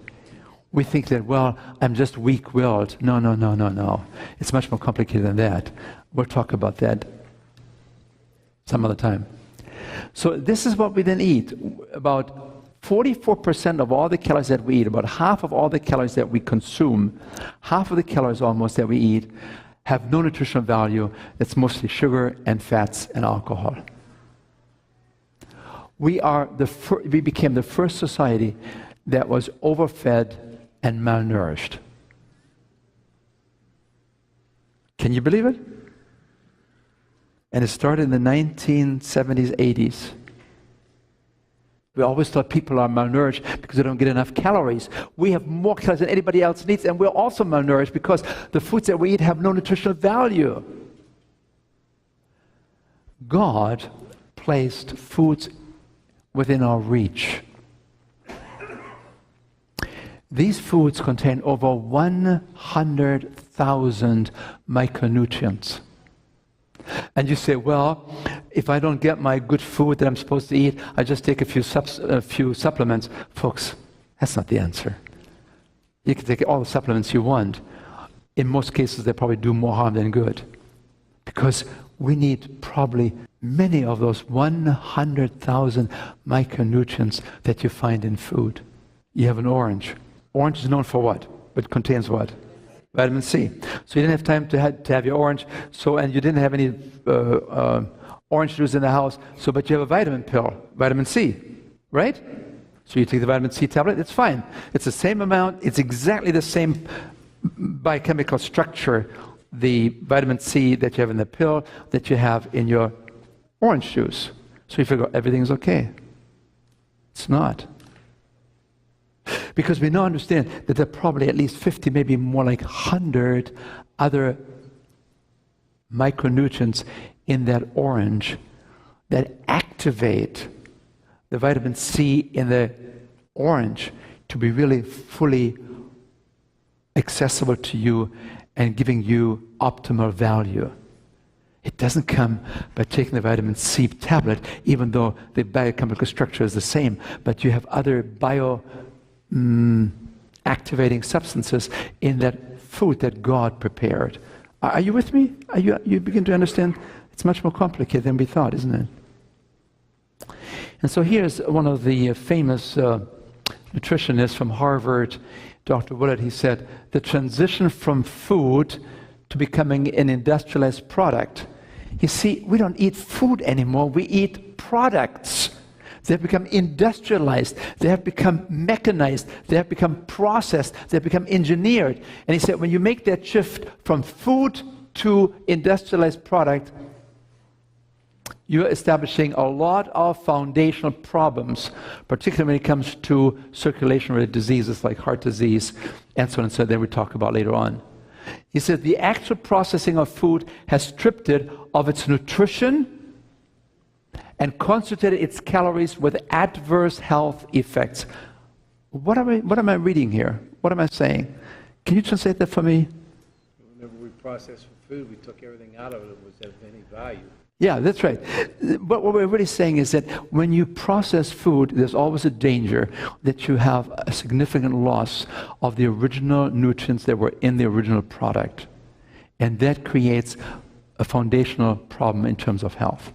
We think that, well, I'm just weak-willed. No, no, no, no, no. It's much more complicated than that. We'll talk about that some other time. So this is what we then eat. About 44% of all the calories that we eat, about half of all the calories that we consume, half of the calories almost that we eat, have no nutritional value. It's mostly sugar and fats and alcohol. We became the first society that was overfed and malnourished. Can you believe it? And it started in the 1970s, 80s. We always thought people are malnourished because they don't get enough calories. We have more calories than anybody else needs, and we're also malnourished because the foods that we eat have no nutritional value. God placed foods within our reach. These foods contain over 100,000 micronutrients. And you say, well, if I don't get my good food that I'm supposed to eat, I just take a few supplements. Folks, that's not the answer. You can take all the supplements you want. In most cases, they probably do more harm than good. Because we need probably many of those 100,000 micronutrients that you find in food. You have an orange. Orange is known for what? It contains what? Vitamin C. So you didn't have time to have your orange, and you didn't have any orange juice in the house, but you have a vitamin pill, vitamin C, right? So you take the vitamin C tablet, it's fine. It's the same amount, it's exactly the same biochemical structure, the vitamin C that you have in the pill, that you have in your orange juice. So you figure everything's okay. It's not. Because we now understand that there are probably at least 50, maybe more like 100 other micronutrients in that orange that activate the vitamin C in the orange to be really fully accessible to you and giving you optimal value. It doesn't come by taking the vitamin C tablet, even though the biochemical structure is the same, but you have other activating substances in that food that God prepared. Are you with me? You begin to understand? It's much more complicated than we thought, isn't it? And so here's one of the famous nutritionists from Harvard, Dr. Willard. He said, the transition from food to becoming an industrialized product. You see, we don't eat food anymore, we eat products. They have become industrialized, they have become mechanized, they have become processed, they have become engineered. And he said, when you make that shift from food to industrialized product, you're establishing a lot of foundational problems, particularly when it comes to circulation-related diseases like heart disease and so on and so on, that we talk about later on. He said the actual processing of food has stripped it of its nutrition and concentrated its calories with adverse health effects. What am I reading here? What am I saying? Can you translate that for me? Whenever we processed food, we took everything out of it that was of any value. Yeah, that's right. But what we're really saying is that when you process food, there's always a danger that you have a significant loss of the original nutrients that were in the original product. And that creates a foundational problem in terms of health.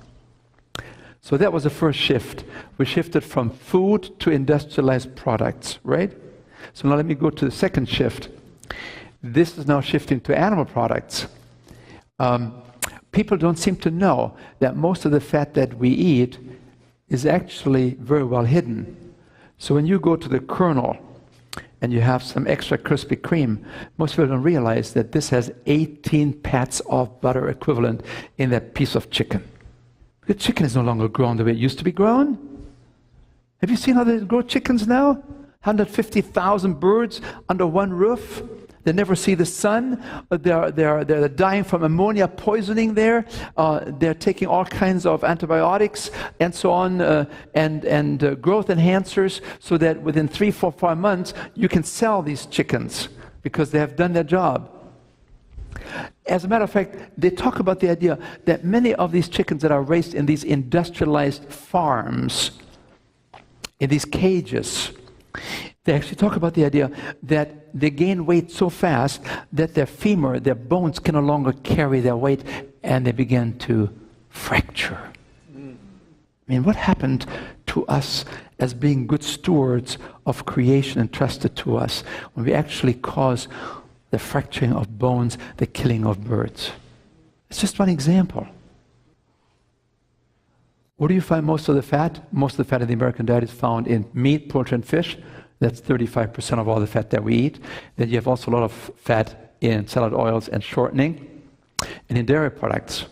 So that was the first shift. We shifted from food to industrialized products, right? So now let me go to the second shift. This is now shifting to animal products. People don't seem to know that most of the fat that we eat is actually very well hidden. So when you go to the Colonel and you have some extra Krispy Kreme, most people don't realize that this has 18 pats of butter equivalent in that piece of chicken. The chicken is no longer grown the way it used to be grown. Have you seen how they grow chickens now? 150,000 birds under one roof. They never see the sun. They're dying from ammonia poisoning there. They're taking all kinds of antibiotics and so on, and growth enhancers, so that within 3, 4, 5 months you can sell these chickens because they have done their job. As a matter of fact, they talk about the idea that many of these chickens that are raised in these industrialized farms, in these cages, they actually talk about the idea that they gain weight so fast that their femur, their bones can no longer carry their weight, and they begin to fracture. I mean, what happened to us as being good stewards of creation entrusted to us when we actually cause the fracturing of bones, the killing of birds? It's just one example. Where do you find most of the fat? Most of the fat in the American diet is found in meat, poultry, and fish. That's 35% of all the fat that we eat. Then you have also a lot of fat in salad oils and shortening, and in dairy products.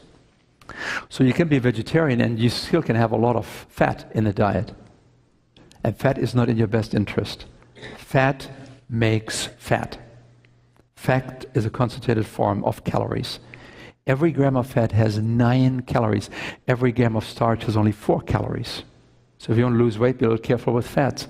So you can be a vegetarian and you still can have a lot of fat in the diet. And fat is not in your best interest. Fat makes fat. Fat is a concentrated form of calories. Every gram of fat has 9 calories. Every gram of starch has only 4 calories. So if you want to lose weight, be a little careful with fats.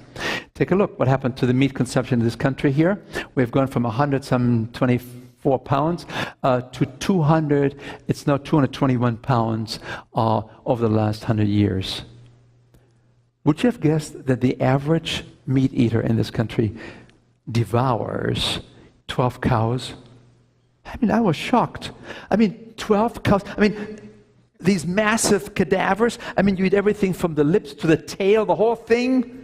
Take a look what happened to the meat consumption in this country here. We've gone from 124 pounds to 200. It's now 221 pounds over the last 100 years. Would you have guessed that the average meat eater in this country devours 12 cows? I mean, I was shocked. I mean, 12 cows. I mean, these massive cadavers. I mean, you eat everything from the lips to the tail, the whole thing.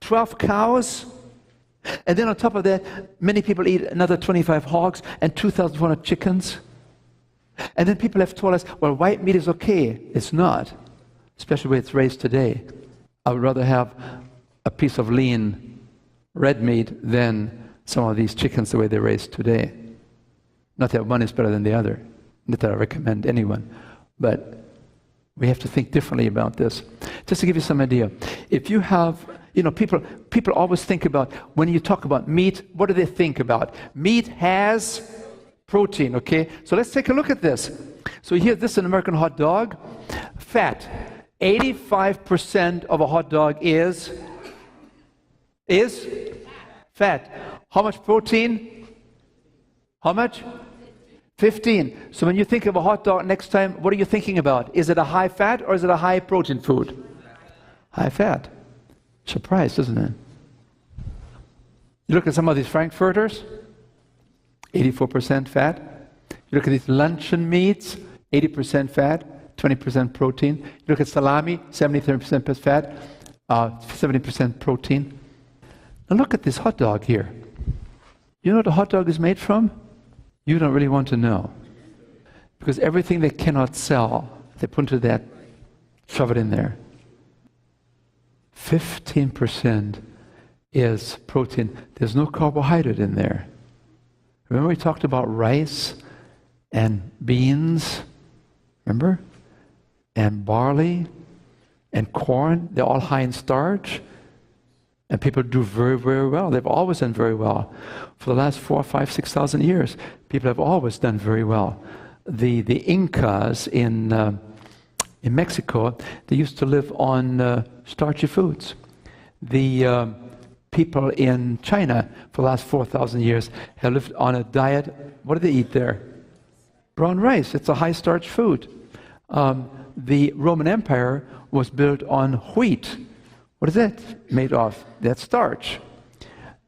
12 cows. And then on top of that, many people eat another 25 hogs and 2,400 chickens. And then people have told us, well, white meat is okay. It's not, especially where it's raised today. I would rather have a piece of lean red meat than some of these chickens the way they're raised today. Not that one is better than the other. Not that I recommend anyone. But we have to think differently about this. Just to give you some idea, if you have, people always think about, when you talk about meat, what do they think about? Meat has protein, okay? So let's take a look at this. So here, this is an American hot dog. Fat. 85% of a hot dog is fat. How much protein? How much? 15. So when you think of a hot dog next time, what are you thinking about? Is it a high fat or is it a high protein food? High fat. Surprised, isn't it? You look at some of these Frankfurters, 84% fat. You look at these luncheon meats, 80% fat, 20% protein. You look at salami, 73% fat, 70% protein. Now look at this hot dog here. You know what a hot dog is made from? You don't really want to know. Because everything they cannot sell, they put into that, shove it in there. 15% is protein. There's no carbohydrate in there. Remember we talked about rice and beans? Remember? And barley and corn. They're all high in starch. And people do very, very well. They've always done very well. For the last 4,000, 5,000, 6,000 years, people have always done very well. The Incas in Mexico, they used to live on starchy foods. The people in China for the last 4,000 years have lived on a diet. What do they eat there? Brown rice. It's a high starch food. The Roman Empire was built on wheat. What is that made of? That's starch.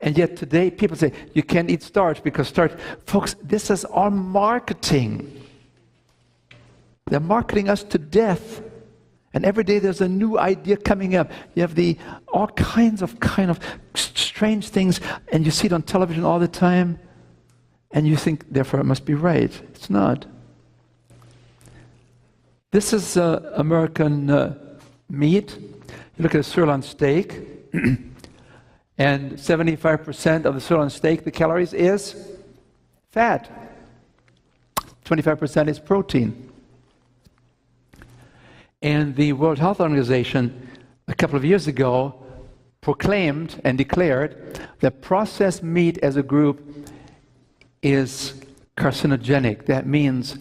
And yet today people say, you can't eat starch because starch. Folks, this is all marketing. They're marketing us to death. And every day there's a new idea coming up. You have all kinds of strange things, and you see it on television all the time, and you think, therefore, it must be right. It's not. This is American meat. You look at a sirloin steak, and 75% of the sirloin steak, the calories is fat. 25% is protein. And the World Health Organization, a couple of years ago, proclaimed and declared that processed meat as a group is carcinogenic. That means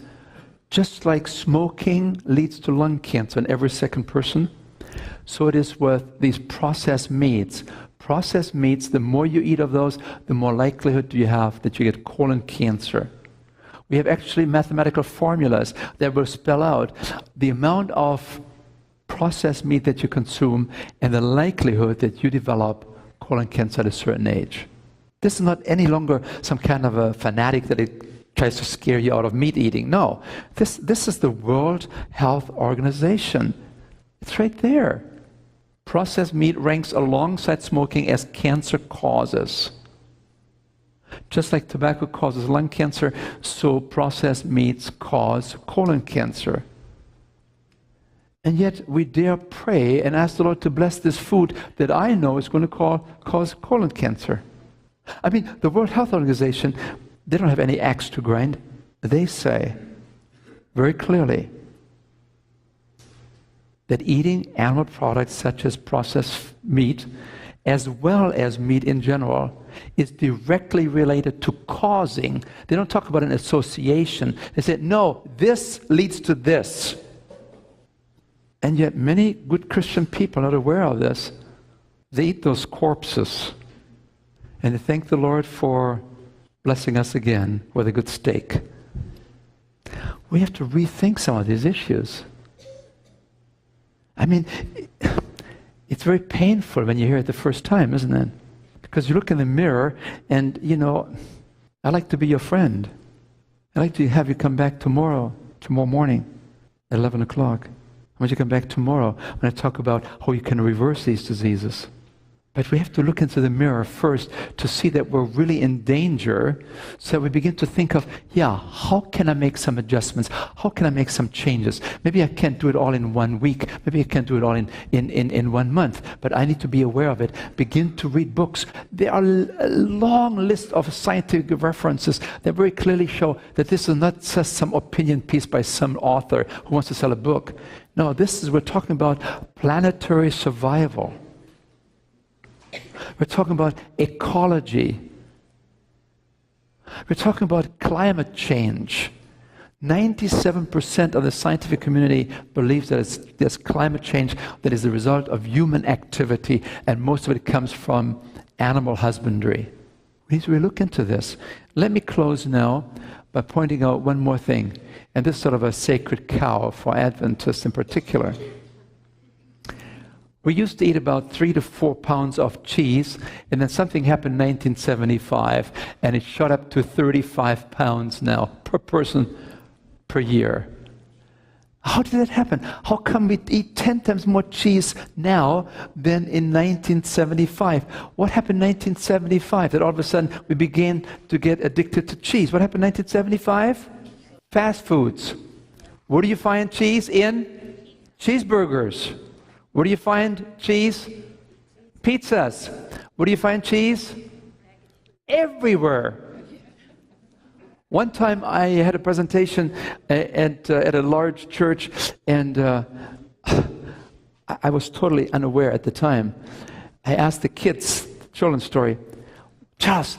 just like smoking leads to lung cancer in every second person, so it is with these processed meats. Processed meats, the more you eat of those, the more likelihood do you have that you get colon cancer. We have actually mathematical formulas that will spell out the amount of processed meat that you consume and the likelihood that you develop colon cancer at a certain age. This is not any longer some kind of a fanatic that it tries to scare you out of meat eating. No, this is the World Health Organization. It's right there. Processed meat ranks alongside smoking as cancer causes. Just like tobacco causes lung cancer, so processed meats cause colon cancer. And yet we dare pray and ask the Lord to bless this food that I know is going to cause colon cancer. I mean, the World Health Organization, they don't have any axe to grind. They say very clearly that eating animal products such as processed meat, as well as meat in general, is directly related to causing. They don't talk about an association. They say, no, this leads to this. And yet many good Christian people are not aware of this. They eat those corpses. And they thank the Lord for blessing us again with a good steak. We have to rethink some of these issues. I mean, it's very painful when you hear it the first time, isn't it? Because you look in the mirror and, I'd like to be your friend. I'd like to have you come back tomorrow morning at 11 o'clock. I want you to come back tomorrow when I talk about how you can reverse these diseases. But we have to look into the mirror first to see that we're really in danger, so we begin to think of, how can I make some adjustments? How can I make some changes? Maybe I can't do it all in 1 week. Maybe I can't do it all in 1 month. But I need to be aware of it. Begin to read books. There are a long list of scientific references that very clearly show that this is not just some opinion piece by some author who wants to sell a book. No, we're talking about planetary survival. We're talking about ecology. We're talking about climate change. 97% of the scientific community believes that there's climate change that is the result of human activity, and most of it comes from animal husbandry. We need to look into this. Let me close now by pointing out one more thing, and this is sort of a sacred cow for Adventists in particular. We used to eat about 3 to 4 pounds of cheese, and then something happened in 1975, and it shot up to 35 pounds now per person per year. How did that happen? How come we eat 10 times more cheese now than in 1975? What happened in 1975 that all of a sudden we began to get addicted to cheese? What happened in 1975? Fast foods. Where do you find cheese? In cheeseburgers. Where do you find cheese? Pizzas. Where do you find cheese? Everywhere. One time I had a presentation at a large church, and I was totally unaware at the time. I asked the kids, children's story, Charles,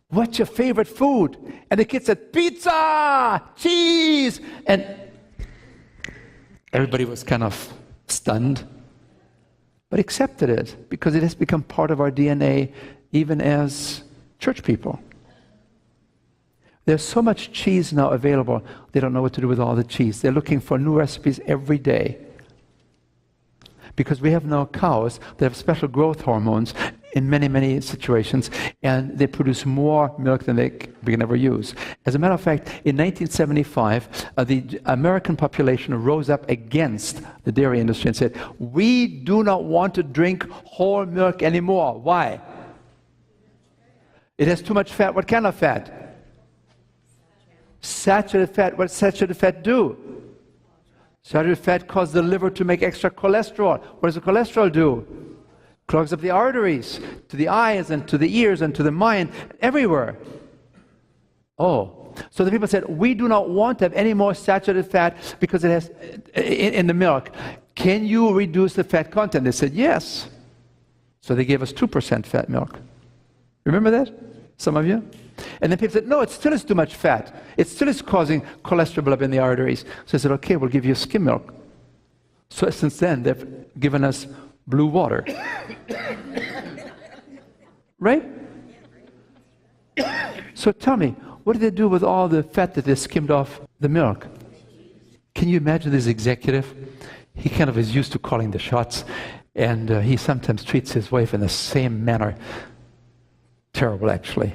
what's your favorite food? And the kids said, pizza, cheese. And everybody was kind of stunned, but accepted it because it has become part of our DNA even as church people. There's so much cheese now available, they don't know what to do with all the cheese. They're looking for new recipes every day. Because we have now cows that have special growth hormones in many, many situations, and they produce more milk than we can ever use. As a matter of fact, in 1975, the American population rose up against the dairy industry and said, we do not want to drink whole milk anymore. Why? It has too much fat. What kind of fat? Saturated fat. What does saturated fat do? Saturated fat causes the liver to make extra cholesterol. What does the cholesterol do? Clogs up the arteries to the eyes and to the ears and to the mind, everywhere. Oh, so the people said, we do not want to have any more saturated fat because it has in the milk. Can you reduce the fat content? They said, yes. So they gave us 2% fat milk. Remember that? Some of you? And then people said, no, it still is too much fat. It still is causing cholesterol buildup in the arteries. So I said, okay, we'll give you skim milk. So since then, they've given us blue water. Right? So tell me, what did they do with all the fat that they skimmed off the milk? Can you imagine this executive? He kind of is used to calling the shots, and he sometimes treats his wife in the same manner. Terrible, actually.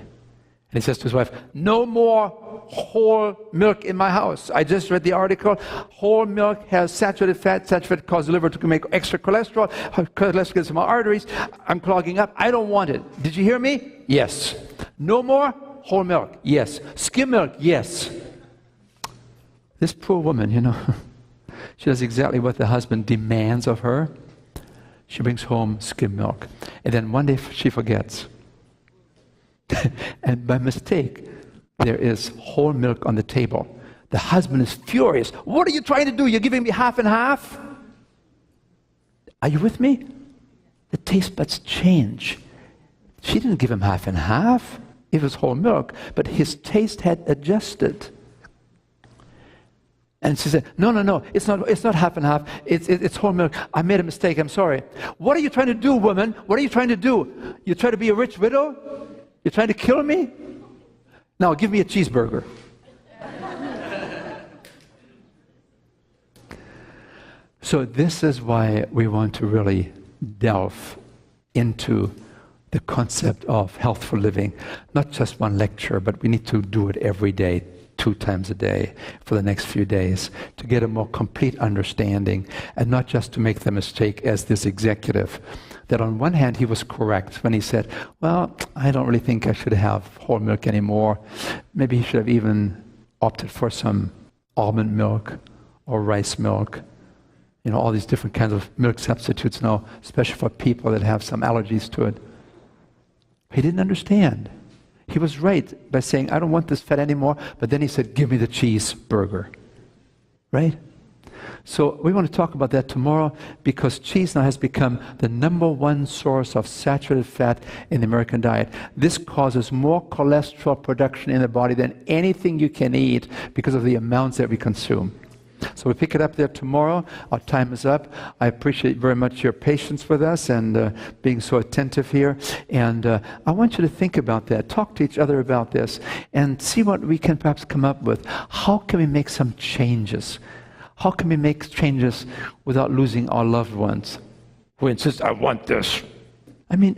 And he says to his wife, no more whole milk in my house. I just read the article. Whole milk has saturated fat. Saturated fat causes the liver to make extra cholesterol. Cholesterol gets in my arteries. I'm clogging up. I don't want it. Did you hear me? Yes. No more whole milk. Yes. Skim milk. Yes. This poor woman, she does exactly what the husband demands of her. She brings home skim milk. And then one day she forgets. And by mistake, there is whole milk on the table. The husband is furious. What are you trying to do? You're giving me half and half? Are you with me? The taste buds change. She didn't give him half and half. It was whole milk, but his taste had adjusted. And she said, no, it's not half and half. It's whole milk. I made a mistake. I'm sorry. What are you trying to do, woman? What are you trying to do? You try to be a rich widow? You're trying to kill me? Now give me a cheeseburger. So this is why we want to really delve into the concept of healthful living. Not just one lecture, but we need to do it every day. 2 times a day for the next few days to get a more complete understanding and not just to make the mistake as this executive. That on one hand, he was correct when he said, well, I don't really think I should have whole milk anymore. Maybe he should have even opted for some almond milk or rice milk. You know, all these different kinds of milk substitutes now, especially for people that have some allergies to it. He didn't understand. He was right by saying, I don't want this fat anymore, but then he said, give me the cheeseburger. Right? So we want to talk about that tomorrow because cheese now has become the #1 source of saturated fat in the American diet. This causes more cholesterol production in the body than anything you can eat because of the amounts that we consume. So we pick it up there tomorrow. Our time is up. I appreciate very much your patience with us and being so attentive here. And I want you to think about that. Talk to each other about this and see what we can perhaps come up with. How can we make some changes? How can we make changes without losing our loved ones who insist, I want this? I mean,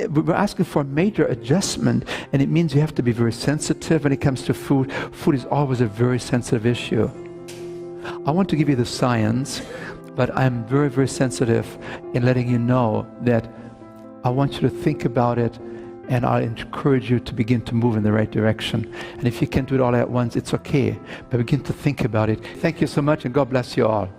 we're asking for a major adjustment, and it means you have to be very sensitive when it comes to food. Food is always a very sensitive issue. I want to give you the science, but I'm very, very sensitive in letting you know that I want you to think about it, and I'll encourage you to begin to move in the right direction. And if you can't do it all at once, it's okay, but begin to think about it. Thank you so much, and God bless you all.